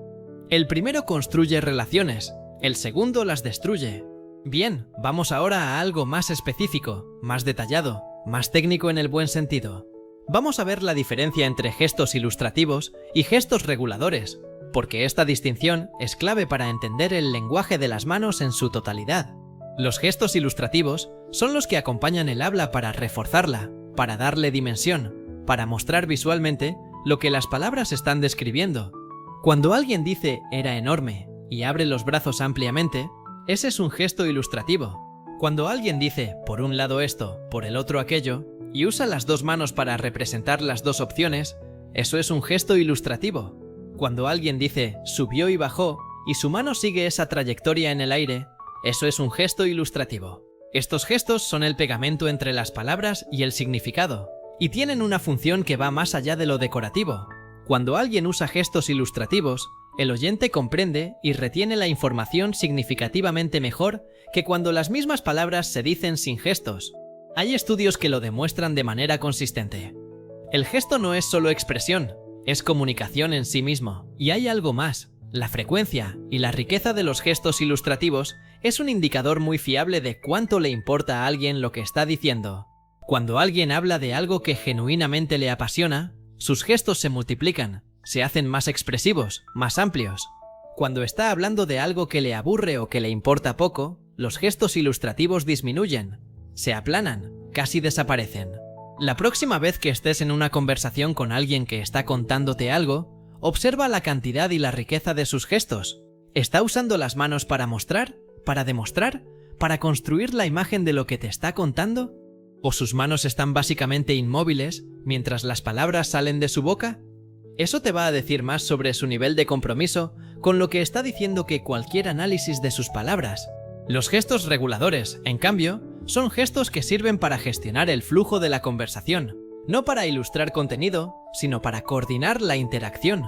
El primero construye relaciones, el segundo las destruye. Bien, vamos ahora a algo más específico, más detallado, más técnico en el buen sentido. Vamos a ver la diferencia entre gestos ilustrativos y gestos reguladores, porque esta distinción es clave para entender el lenguaje de las manos en su totalidad. Los gestos ilustrativos son los que acompañan el habla para reforzarla, para darle dimensión, para mostrar visualmente lo que las palabras están describiendo. Cuando alguien dice "era enorme" y abre los brazos ampliamente, ese es un gesto ilustrativo. Cuando alguien dice "por un lado esto, por el otro aquello" y usa las dos manos para representar las dos opciones, eso es un gesto ilustrativo. Cuando alguien dice "subió y bajó" y su mano sigue esa trayectoria en el aire, eso es un gesto ilustrativo. Estos gestos son el pegamento entre las palabras y el significado, y tienen una función que va más allá de lo decorativo. Cuando alguien usa gestos ilustrativos, el oyente comprende y retiene la información significativamente mejor que cuando las mismas palabras se dicen sin gestos. Hay estudios que lo demuestran de manera consistente. El gesto no es solo expresión, es comunicación en sí mismo, y hay algo más. La frecuencia y la riqueza de los gestos ilustrativos es un indicador muy fiable de cuánto le importa a alguien lo que está diciendo. Cuando alguien habla de algo que genuinamente le apasiona, sus gestos se multiplican, se hacen más expresivos, más amplios. Cuando está hablando de algo que le aburre o que le importa poco, los gestos ilustrativos disminuyen, se aplanan, casi desaparecen. La próxima vez que estés en una conversación con alguien que está contándote algo, observa la cantidad y la riqueza de sus gestos. ¿Está usando las manos para mostrar? ¿Para demostrar? ¿Para construir la imagen de lo que te está contando? ¿O sus manos están básicamente inmóviles mientras las palabras salen de su boca? Eso te va a decir más sobre su nivel de compromiso con lo que está diciendo que cualquier análisis de sus palabras. Los gestos reguladores, en cambio, son gestos que sirven para gestionar el flujo de la conversación, no para ilustrar contenido, sino para coordinar la interacción.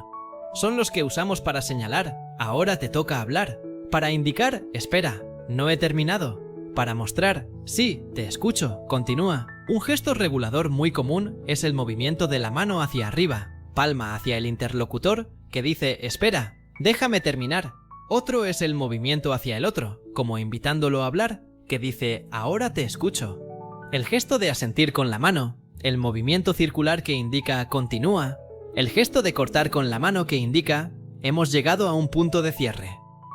Son los que usamos para señalar "ahora te toca hablar", para indicar "espera, no he terminado", para mostrar "sí, te escucho, continúa". Un gesto regulador muy común es el movimiento de la mano hacia arriba, palma hacia el interlocutor, que dice "espera, déjame terminar". Otro es el movimiento hacia el otro, como invitándolo a hablar, que dice "ahora te escucho". El gesto de asentir con la mano, el movimiento circular que indica "continúa", el gesto de cortar con la mano que indica "hemos llegado a un punto de cierre".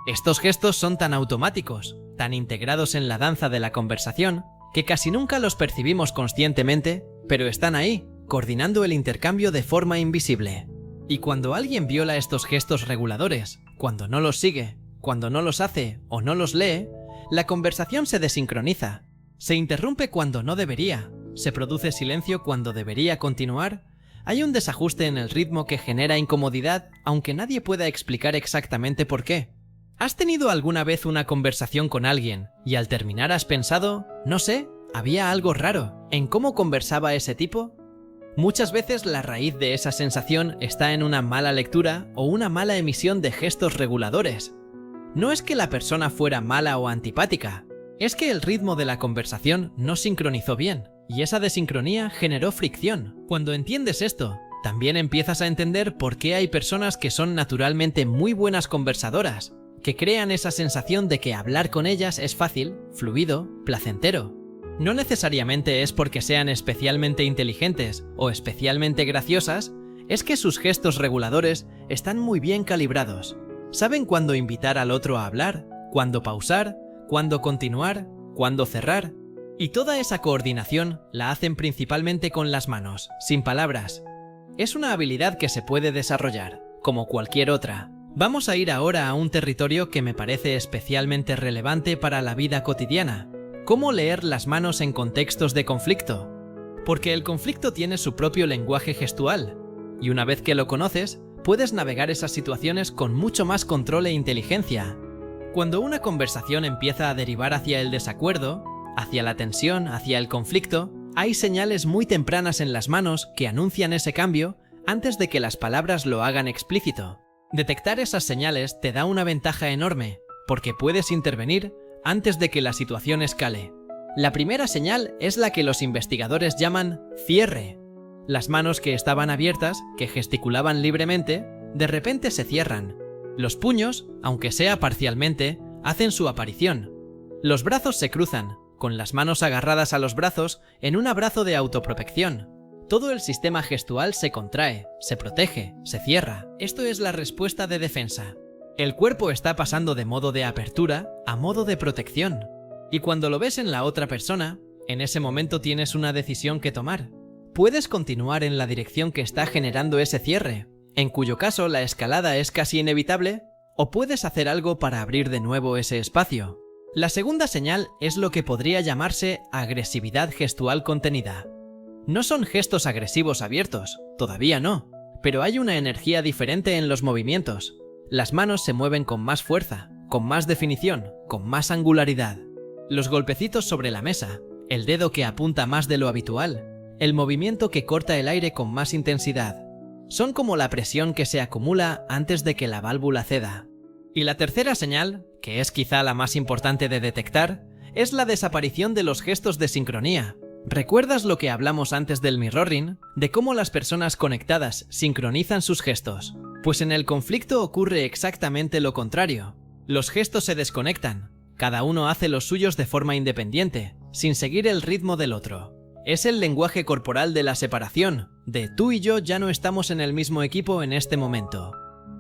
Estos gestos son tan automáticos, tan integrados en la danza de la conversación, que casi nunca los percibimos conscientemente, pero están ahí, coordinando el intercambio de forma invisible. Y cuando alguien viola estos gestos reguladores, cuando no los sigue, cuando no los hace o no los lee, la conversación se desincroniza, se interrumpe cuando no debería, se produce silencio cuando debería continuar. Hay un desajuste en el ritmo que genera incomodidad, aunque nadie pueda explicar exactamente por qué. ¿Has tenido alguna vez una conversación con alguien y al terminar has pensado, no sé, había algo raro en cómo conversaba ese tipo? Muchas veces la raíz de esa sensación está en una mala lectura o una mala emisión de gestos reguladores. No es que la persona fuera mala o antipática, es que el ritmo de la conversación no sincronizó bien, y esa desincronía generó fricción. Cuando entiendes esto, también empiezas a entender por qué hay personas que son naturalmente muy buenas conversadoras, que crean esa sensación de que hablar con ellas es fácil, fluido, placentero. No necesariamente es porque sean especialmente inteligentes o especialmente graciosas, es que sus gestos reguladores están muy bien calibrados. Saben cuándo invitar al otro a hablar, cuándo pausar, cuándo continuar, cuándo cerrar. Y toda esa coordinación la hacen principalmente con las manos, sin palabras. Es una habilidad que se puede desarrollar, como cualquier otra. Vamos a ir ahora a un territorio que me parece especialmente relevante para la vida cotidiana. ¿Cómo leer las manos en contextos de conflicto? Porque el conflicto tiene su propio lenguaje gestual. y una vez que lo conoces, puedes navegar esas situaciones con mucho más control e inteligencia. Cuando una conversación empieza a derivar hacia el desacuerdo, hacia la tensión, hacia el conflicto, hay señales muy tempranas en las manos que anuncian ese cambio antes de que las palabras lo hagan explícito. Detectar esas señales te da una ventaja enorme, porque puedes intervenir antes de que la situación escale. La primera señal es la que los investigadores llaman cierre. Las manos que estaban abiertas, que gesticulaban libremente, de repente se cierran. Los puños, aunque sea parcialmente, hacen su aparición. Los brazos se cruzan, con las manos agarradas a los brazos en un abrazo de autoprotección. Todo el sistema gestual se contrae, se protege, se cierra. Esto es la respuesta de defensa. El cuerpo está pasando de modo de apertura a modo de protección. Y cuando lo ves en la otra persona, en ese momento tienes una decisión que tomar. Puedes continuar en la dirección que está generando ese cierre, en cuyo caso la escalada es casi inevitable, o puedes hacer algo para abrir de nuevo ese espacio. La segunda señal es lo que podría llamarse agresividad gestual contenida. No son gestos agresivos abiertos, todavía no, pero hay una energía diferente en los movimientos. Las manos se mueven con más fuerza, con más definición, con más angularidad. Los golpecitos sobre la mesa, el dedo que apunta más de lo habitual, el movimiento que corta el aire con más intensidad, son como la presión que se acumula antes de que la válvula ceda. Y la tercera señal, que es quizá la más importante de detectar, es la desaparición de los gestos de sincronía. ¿Recuerdas lo que hablamos antes del mirroring? De cómo las personas conectadas sincronizan sus gestos. Pues en el conflicto ocurre exactamente lo contrario. Los gestos se desconectan. Cada uno hace los suyos de forma independiente, sin seguir el ritmo del otro. Es el lenguaje corporal de la separación, de tú y yo ya no estamos en el mismo equipo en este momento.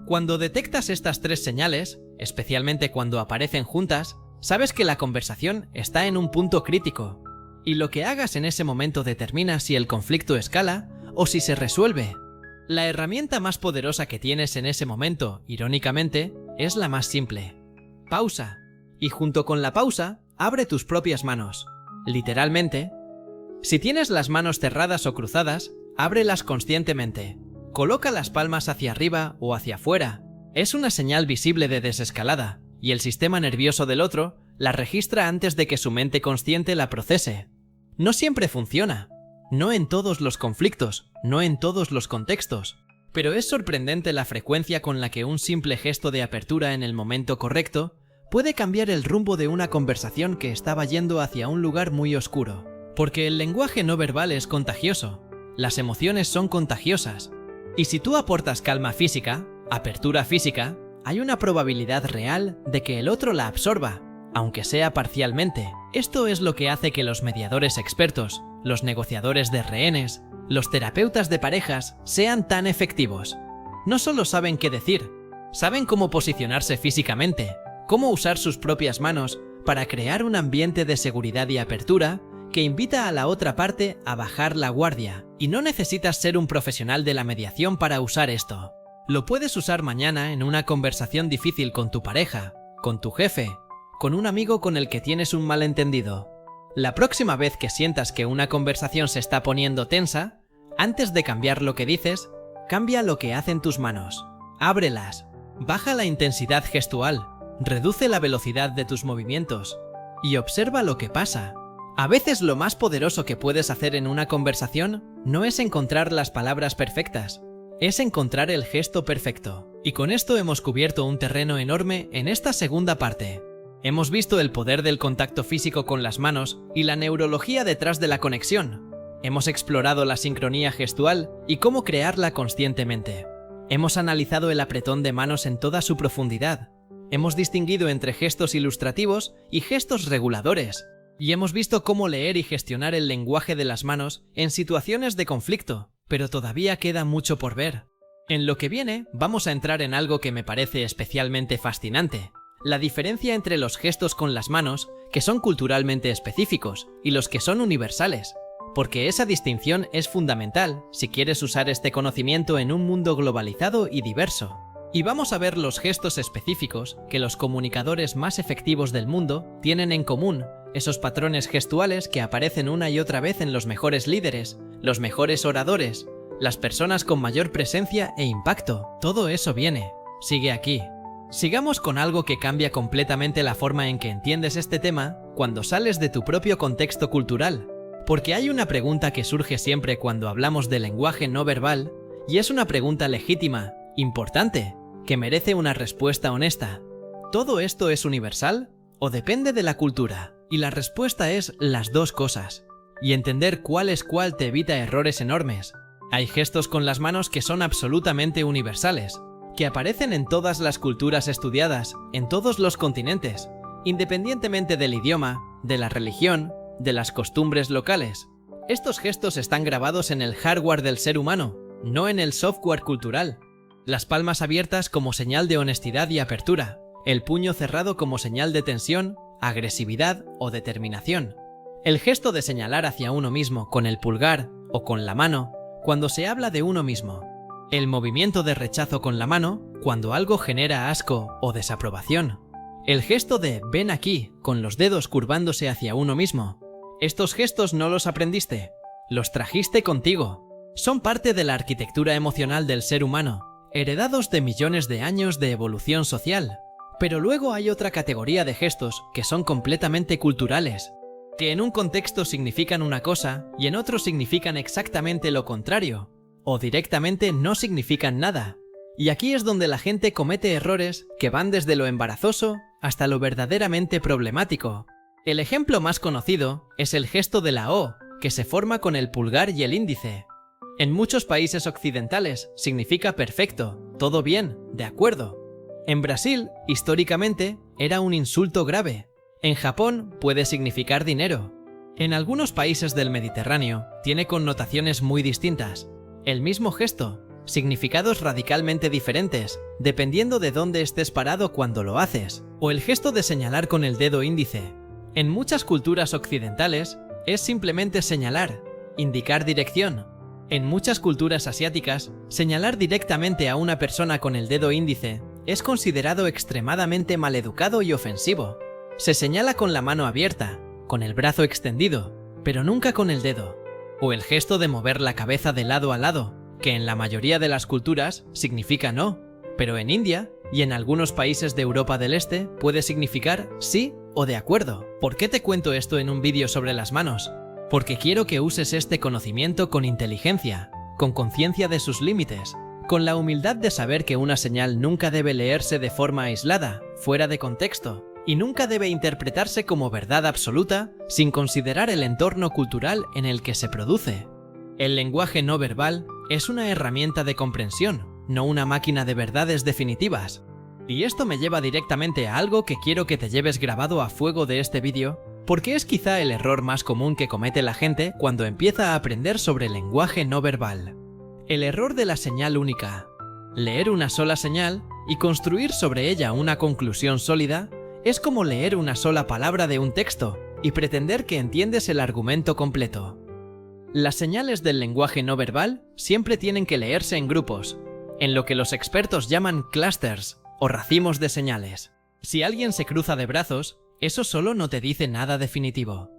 Cuando detectas estas tres señales, especialmente cuando aparecen juntas, sabes que la conversación está en un punto crítico. Y lo que hagas en ese momento determina si el conflicto escala o si se resuelve. La herramienta más poderosa que tienes en ese momento, irónicamente, es la más simple. Pausa. Y junto con la pausa, abre tus propias manos. Literalmente. Si tienes las manos cerradas o cruzadas, ábrelas conscientemente. Coloca las palmas hacia arriba o hacia afuera. Es una señal visible de desescalada, y el sistema nervioso del otro la registra antes de que su mente consciente la procese. No siempre funciona. No en todos los conflictos, no en todos los contextos. Pero es sorprendente la frecuencia con la que un simple gesto de apertura en el momento correcto puede cambiar el rumbo de una conversación que estaba yendo hacia un lugar muy oscuro. Porque el lenguaje no verbal es contagioso. Las emociones son contagiosas. Y si tú aportas calma física, apertura física, hay una probabilidad real de que el otro la absorba, aunque sea parcialmente. Esto es lo que hace que los mediadores expertos, los negociadores de rehenes, los terapeutas de parejas sean tan efectivos. No solo saben qué decir, saben cómo posicionarse físicamente, cómo usar sus propias manos para crear un ambiente de seguridad y apertura que invita a la otra parte a bajar la guardia. Y no necesitas ser un profesional de la mediación para usar esto. Lo puedes usar mañana en una conversación difícil con tu pareja, con tu jefe, con un amigo con el que tienes un malentendido. La próxima vez que sientas que una conversación se está poniendo tensa, antes de cambiar lo que dices, cambia lo que hacen tus manos. Ábrelas, baja la intensidad gestual, reduce la velocidad de tus movimientos y observa lo que pasa. A veces lo más poderoso que puedes hacer en una conversación no es encontrar las palabras perfectas, es encontrar el gesto perfecto. Y con esto hemos cubierto un terreno enorme en esta segunda parte. Hemos visto el poder del contacto físico con las manos y la neurología detrás de la conexión. Hemos explorado la sincronía gestual y cómo crearla conscientemente. Hemos analizado el apretón de manos en toda su profundidad. Hemos distinguido entre gestos ilustrativos y gestos reguladores. Y hemos visto cómo leer y gestionar el lenguaje de las manos en situaciones de conflicto, pero todavía queda mucho por ver. En lo que viene, vamos a entrar en algo que me parece especialmente fascinante: la diferencia entre los gestos con las manos, que son culturalmente específicos, y los que son universales. Porque esa distinción es fundamental si quieres usar este conocimiento en un mundo globalizado y diverso. Y vamos a ver los gestos específicos que los comunicadores más efectivos del mundo tienen en común, esos patrones gestuales que aparecen una y otra vez en los mejores líderes, los mejores oradores, las personas con mayor presencia e impacto, todo eso viene. Sigue aquí. Sigamos con algo que cambia completamente la forma en que entiendes este tema cuando sales de tu propio contexto cultural. Porque hay una pregunta que surge siempre cuando hablamos de lenguaje no verbal, y es una pregunta legítima, importante, que merece una respuesta honesta. ¿Todo esto es universal o depende de la cultura? Y la respuesta es las dos cosas. Y entender cuál es cuál te evita errores enormes. Hay gestos con las manos que son absolutamente universales, que aparecen en todas las culturas estudiadas, en todos los continentes, independientemente del idioma, de la religión, de las costumbres locales. Estos gestos están grabados en el hardware del ser humano, no en el software cultural. Las palmas abiertas como señal de honestidad y apertura, el puño cerrado como señal de tensión, agresividad o determinación. El gesto de señalar hacia uno mismo con el pulgar o con la mano cuando se habla de uno mismo. El movimiento de rechazo con la mano cuando algo genera asco o desaprobación. El gesto de ven aquí con los dedos curvándose hacia uno mismo. Estos gestos no los aprendiste, los trajiste contigo. Son parte de la arquitectura emocional del ser humano, heredados de millones de años de evolución social. Pero luego hay otra categoría de gestos que son completamente culturales, que en un contexto significan una cosa y en otro significan exactamente lo contrario, o directamente no significan nada. Y aquí es donde la gente comete errores que van desde lo embarazoso hasta lo verdaderamente problemático. El ejemplo más conocido es el gesto de la O, que se forma con el pulgar y el índice. En muchos países occidentales significa perfecto, todo bien, de acuerdo. En Brasil, históricamente, era un insulto grave. En Japón puede significar dinero. En algunos países del Mediterráneo tiene connotaciones muy distintas. El mismo gesto, significados radicalmente diferentes, dependiendo de dónde estés parado cuando lo haces. O el gesto de señalar con el dedo índice. En muchas culturas occidentales, es simplemente señalar, indicar dirección. En muchas culturas asiáticas, señalar directamente a una persona con el dedo índice es considerado extremadamente maleducado y ofensivo. Se señala con la mano abierta, con el brazo extendido, pero nunca con el dedo. O el gesto de mover la cabeza de lado a lado, que en la mayoría de las culturas significa no, pero en India y en algunos países de Europa del Este puede significar sí o de acuerdo. ¿Por qué te cuento esto en un vídeo sobre las manos? Porque quiero que uses este conocimiento con inteligencia, con conciencia de sus límites, con la humildad de saber que una señal nunca debe leerse de forma aislada, fuera de contexto, y nunca debe interpretarse como verdad absoluta sin considerar el entorno cultural en el que se produce. El lenguaje no verbal es una herramienta de comprensión, no una máquina de verdades definitivas. Y esto me lleva directamente a algo que quiero que te lleves grabado a fuego de este vídeo, porque es quizá el error más común que comete la gente cuando empieza a aprender sobre el lenguaje no verbal. El error de la señal única. Leer una sola señal y construir sobre ella una conclusión sólida es como leer una sola palabra de un texto y pretender que entiendes el argumento completo. Las señales del lenguaje no verbal siempre tienen que leerse en grupos, en lo que los expertos llaman clusters o racimos de señales. Si alguien se cruza de brazos, eso solo no te dice nada definitivo.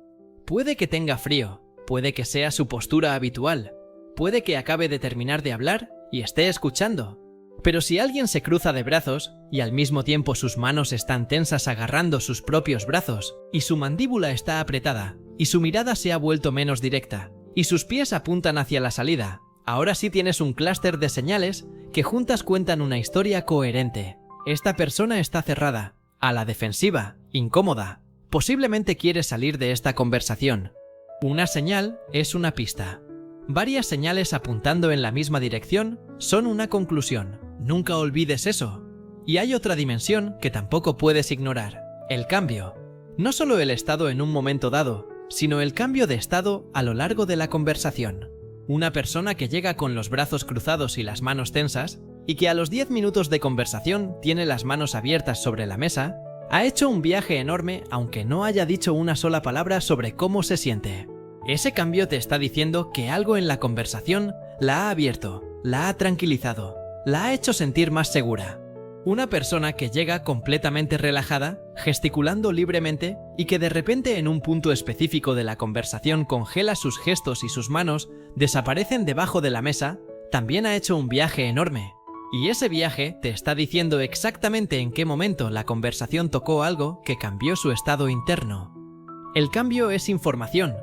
Puede que tenga frío, puede que sea su postura habitual, puede que acabe de terminar de hablar y esté escuchando. Pero si alguien se cruza de brazos y al mismo tiempo sus manos están tensas agarrando sus propios brazos, y su mandíbula está apretada, y su mirada se ha vuelto menos directa, y sus pies apuntan hacia la salida, ahora sí tienes un clúster de señales que juntas cuentan una historia coherente. Esta persona está cerrada, a la defensiva, incómoda. Posiblemente quiere salir de esta conversación. Una señal es una pista. Varias señales apuntando en la misma dirección son una conclusión. Nunca olvides eso. Y hay otra dimensión que tampoco puedes ignorar: el cambio. No solo el estado en un momento dado, sino el cambio de estado a lo largo de la conversación. Una persona que llega con los brazos cruzados y las manos tensas, y que a los 10 minutos de conversación tiene las manos abiertas sobre la mesa, ha hecho un viaje enorme aunque no haya dicho una sola palabra sobre cómo se siente. Ese cambio te está diciendo que algo en la conversación la ha abierto, la ha tranquilizado, la ha hecho sentir más segura. Una persona que llega completamente relajada, gesticulando libremente y que de repente en un punto específico de la conversación congela sus gestos y sus manos desaparecen debajo de la mesa, también ha hecho un viaje enorme. Y ese viaje te está diciendo exactamente en qué momento la conversación tocó algo que cambió su estado interno. El cambio es información,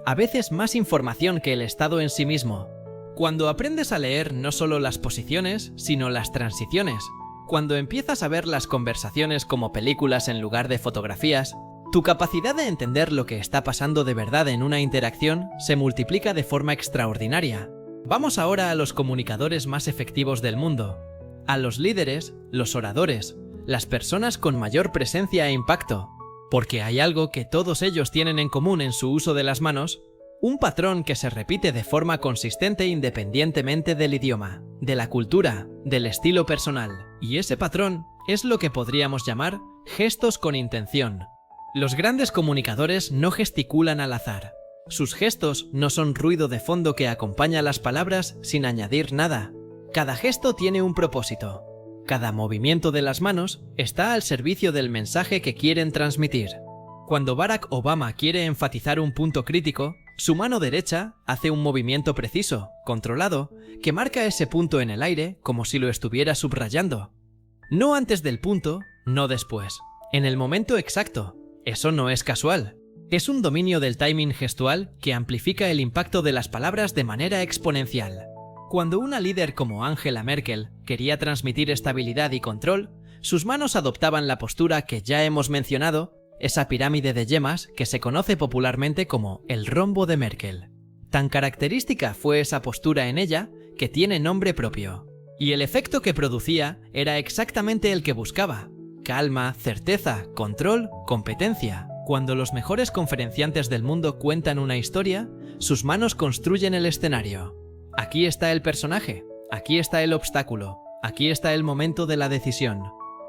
a veces más información que el estado en sí mismo. Cuando aprendes a leer no solo las posiciones, sino las transiciones, cuando empiezas a ver las conversaciones como películas en lugar de fotografías, tu capacidad de entender lo que está pasando de verdad en una interacción se multiplica de forma extraordinaria. Vamos ahora a los comunicadores más efectivos del mundo, a los líderes, los oradores, las personas con mayor presencia e impacto, porque hay algo que todos ellos tienen en común en su uso de las manos, un patrón que se repite de forma consistente independientemente del idioma, de la cultura, del estilo personal, y ese patrón es lo que podríamos llamar gestos con intención. Los grandes comunicadores no gesticulan al azar. Sus gestos no son ruido de fondo que acompaña las palabras sin añadir nada. Cada gesto tiene un propósito. Cada movimiento de las manos está al servicio del mensaje que quieren transmitir. Cuando Barack Obama quiere enfatizar un punto crítico, su mano derecha hace un movimiento preciso, controlado, que marca ese punto en el aire como si lo estuviera subrayando. No antes del punto, no después. En el momento exacto. Eso no es casual. Es un dominio del timing gestual que amplifica el impacto de las palabras de manera exponencial. Cuando una líder como Angela Merkel quería transmitir estabilidad y control, sus manos adoptaban la postura que ya hemos mencionado, esa pirámide de yemas que se conoce popularmente como el rombo de Merkel. Tan característica fue esa postura en ella que tiene nombre propio. Y el efecto que producía era exactamente el que buscaba: calma, certeza, control, competencia. Cuando los mejores conferenciantes del mundo cuentan una historia, sus manos construyen el escenario. Aquí está el personaje, aquí está el obstáculo, aquí está el momento de la decisión.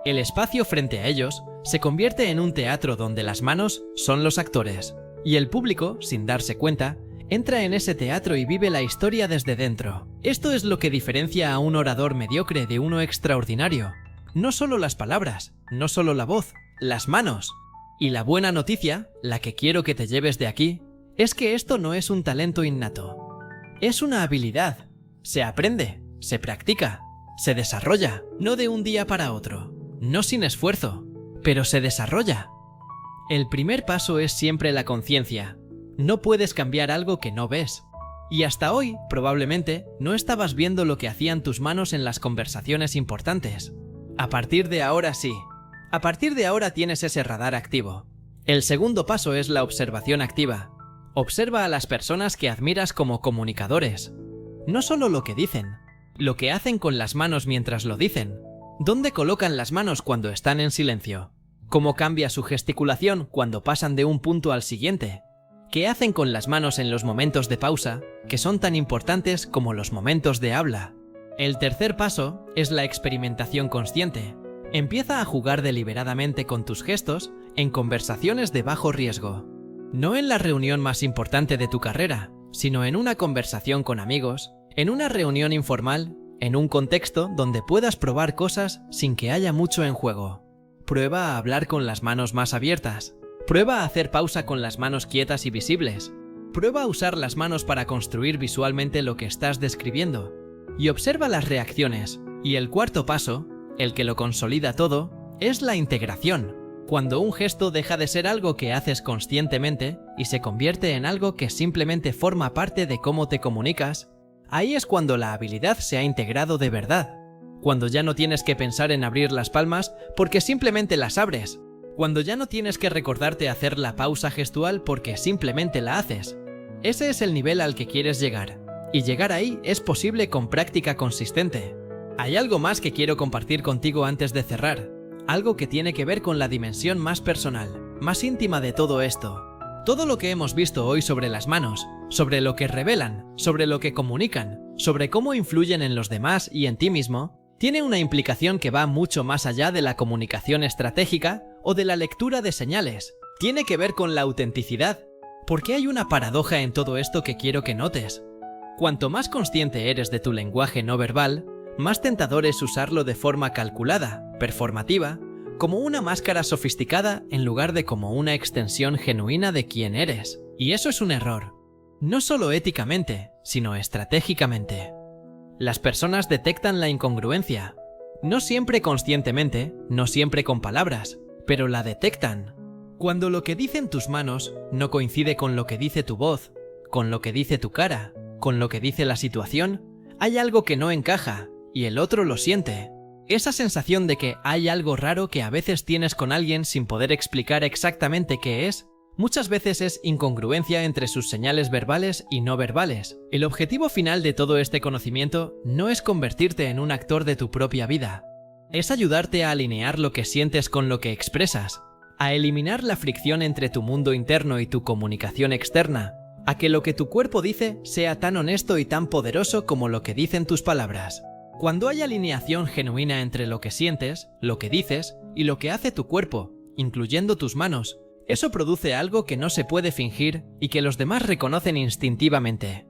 El espacio frente a ellos se convierte en un teatro donde las manos son los actores, y el público, sin darse cuenta, entra en ese teatro y vive la historia desde dentro. Esto es lo que diferencia a un orador mediocre de uno extraordinario. No solo las palabras, no solo la voz, las manos. Y la buena noticia, la que quiero que te lleves de aquí, es que esto no es un talento innato. Es una habilidad. Se aprende, se practica, se desarrolla, no de un día para otro, no sin esfuerzo, pero se desarrolla. El primer paso es siempre la conciencia. No puedes cambiar algo que no ves. Y hasta hoy, probablemente, no estabas viendo lo que hacían tus manos en las conversaciones importantes. A partir de ahora sí. A partir de ahora tienes ese radar activo. El segundo paso es la observación activa. Observa a las personas que admiras como comunicadores. No solo lo que dicen, lo que hacen con las manos mientras lo dicen. ¿Dónde colocan las manos cuando están en silencio? ¿Cómo cambia su gesticulación cuando pasan de un punto al siguiente? ¿Qué hacen con las manos en los momentos de pausa, que son tan importantes como los momentos de habla? El tercer paso es la experimentación consciente. Empieza a jugar deliberadamente con tus gestos en conversaciones de bajo riesgo. No en la reunión más importante de tu carrera, sino en una conversación con amigos, en una reunión informal, en un contexto donde puedas probar cosas sin que haya mucho en juego. Prueba a hablar con las manos más abiertas. Prueba a hacer pausa con las manos quietas y visibles. Prueba a usar las manos para construir visualmente lo que estás describiendo. Y observa las reacciones. Y el cuarto paso, el que lo consolida todo, es la integración. Cuando un gesto deja de ser algo que haces conscientemente y se convierte en algo que simplemente forma parte de cómo te comunicas, ahí es cuando la habilidad se ha integrado de verdad. Cuando ya no tienes que pensar en abrir las palmas porque simplemente las abres. Cuando ya no tienes que recordarte hacer la pausa gestual porque simplemente la haces. Ese es el nivel al que quieres llegar. Y llegar ahí es posible con práctica consistente. Hay algo más que quiero compartir contigo antes de cerrar. Algo que tiene que ver con la dimensión más personal, más íntima de todo esto. Todo lo que hemos visto hoy sobre las manos, sobre lo que revelan, sobre lo que comunican, sobre cómo influyen en los demás y en ti mismo, tiene una implicación que va mucho más allá de la comunicación estratégica o de la lectura de señales. Tiene que ver con la autenticidad. Porque hay una paradoja en todo esto que quiero que notes. Cuanto más consciente eres de tu lenguaje no verbal, más tentador es usarlo de forma calculada, performativa, como una máscara sofisticada en lugar de como una extensión genuina de quién eres. Y eso es un error. No solo éticamente, sino estratégicamente. Las personas detectan la incongruencia. No siempre conscientemente, no siempre con palabras, pero la detectan. Cuando lo que dicen tus manos no coincide con lo que dice tu voz, con lo que dice tu cara, con lo que dice la situación, hay algo que no encaja, y el otro lo siente. Esa sensación de que hay algo raro que a veces tienes con alguien sin poder explicar exactamente qué es, muchas veces es incongruencia entre sus señales verbales y no verbales. El objetivo final de todo este conocimiento no es convertirte en un actor de tu propia vida. Es ayudarte a alinear lo que sientes con lo que expresas, a eliminar la fricción entre tu mundo interno y tu comunicación externa, a que lo que tu cuerpo dice sea tan honesto y tan poderoso como lo que dicen tus palabras. Cuando hay alineación genuina entre lo que sientes, lo que dices y lo que hace tu cuerpo, incluyendo tus manos, eso produce algo que no se puede fingir y que los demás reconocen instintivamente.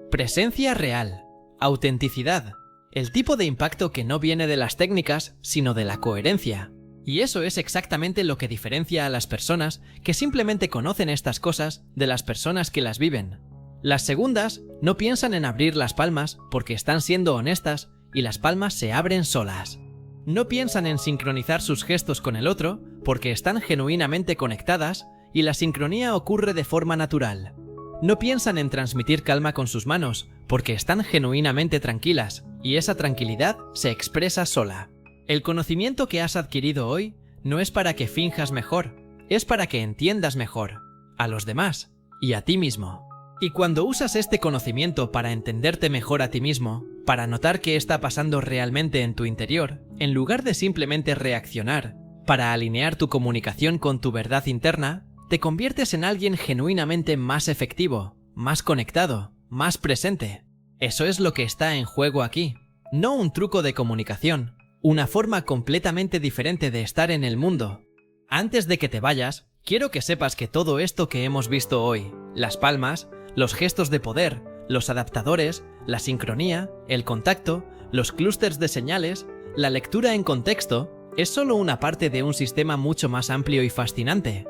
Presencia real, autenticidad, el tipo de impacto que no viene de las técnicas, sino de la coherencia. Y eso es exactamente lo que diferencia a las personas que simplemente conocen estas cosas de las personas que las viven. Las segundas no piensan en abrir las palmas porque están siendo honestas y las palmas se abren solas. No piensan en sincronizar sus gestos con el otro porque están genuinamente conectadas y la sincronía ocurre de forma natural. No piensan en transmitir calma con sus manos porque están genuinamente tranquilas y esa tranquilidad se expresa sola. El conocimiento que has adquirido hoy no es para que finjas mejor, es para que entiendas mejor a los demás y a ti mismo. Y cuando usas este conocimiento para entenderte mejor a ti mismo, para notar qué está pasando realmente en tu interior, en lugar de simplemente reaccionar, para alinear tu comunicación con tu verdad interna, te conviertes en alguien genuinamente más efectivo, más conectado, más presente. Eso es lo que está en juego aquí. No un truco de comunicación, una forma completamente diferente de estar en el mundo. Antes de que te vayas, quiero que sepas que todo esto que hemos visto hoy, las palmas, los gestos de poder, los adaptadores, la sincronía, el contacto, los clústeres de señales, la lectura en contexto, es solo una parte de un sistema mucho más amplio y fascinante.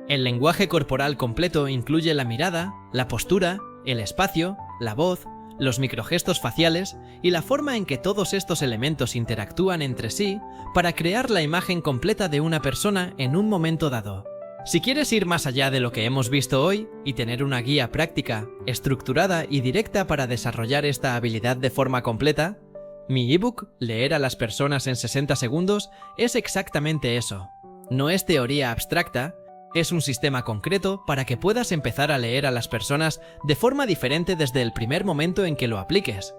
El lenguaje corporal completo incluye la mirada, la postura, el espacio, la voz, los microgestos faciales y la forma en que todos estos elementos interactúan entre sí para crear la imagen completa de una persona en un momento dado. Si quieres ir más allá de lo que hemos visto hoy y tener una guía práctica, estructurada y directa para desarrollar esta habilidad de forma completa, mi ebook Leer a las personas en 60 segundos es exactamente eso. No es teoría abstracta, es un sistema concreto para que puedas empezar a leer a las personas de forma diferente desde el primer momento en que lo apliques.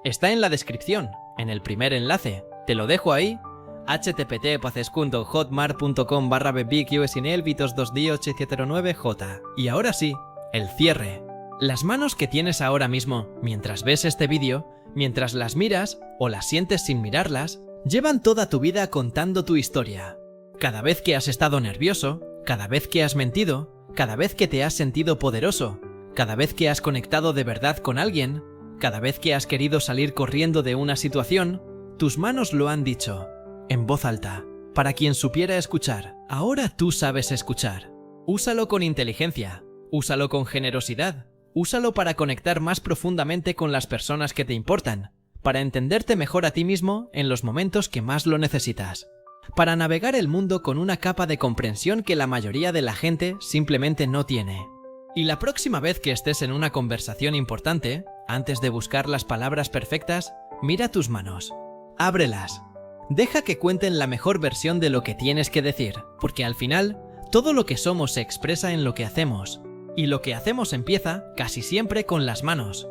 Está en la descripción, en el primer enlace. Te lo dejo ahí. https://hotmart.com/bbqsinelvitos2d809j. Y ahora sí, el cierre. Las manos que tienes ahora mismo, mientras ves este vídeo, mientras las miras o las sientes sin mirarlas, llevan toda tu vida contando tu historia. Cada vez que has estado nervioso, cada vez que has mentido, cada vez que te has sentido poderoso, cada vez que has conectado de verdad con alguien, cada vez que has querido salir corriendo de una situación, tus manos lo han dicho, en voz alta, para quien supiera escuchar. Ahora tú sabes escuchar. Úsalo con inteligencia, úsalo con generosidad, úsalo para conectar más profundamente con las personas que te importan, para entenderte mejor a ti mismo en los momentos que más lo necesitas, para navegar el mundo con una capa de comprensión que la mayoría de la gente simplemente no tiene. Y la próxima vez que estés en una conversación importante, antes de buscar las palabras perfectas, mira tus manos, ábrelas. Deja que cuenten la mejor versión de lo que tienes que decir, porque al final, todo lo que somos se expresa en lo que hacemos, y lo que hacemos empieza casi siempre con las manos.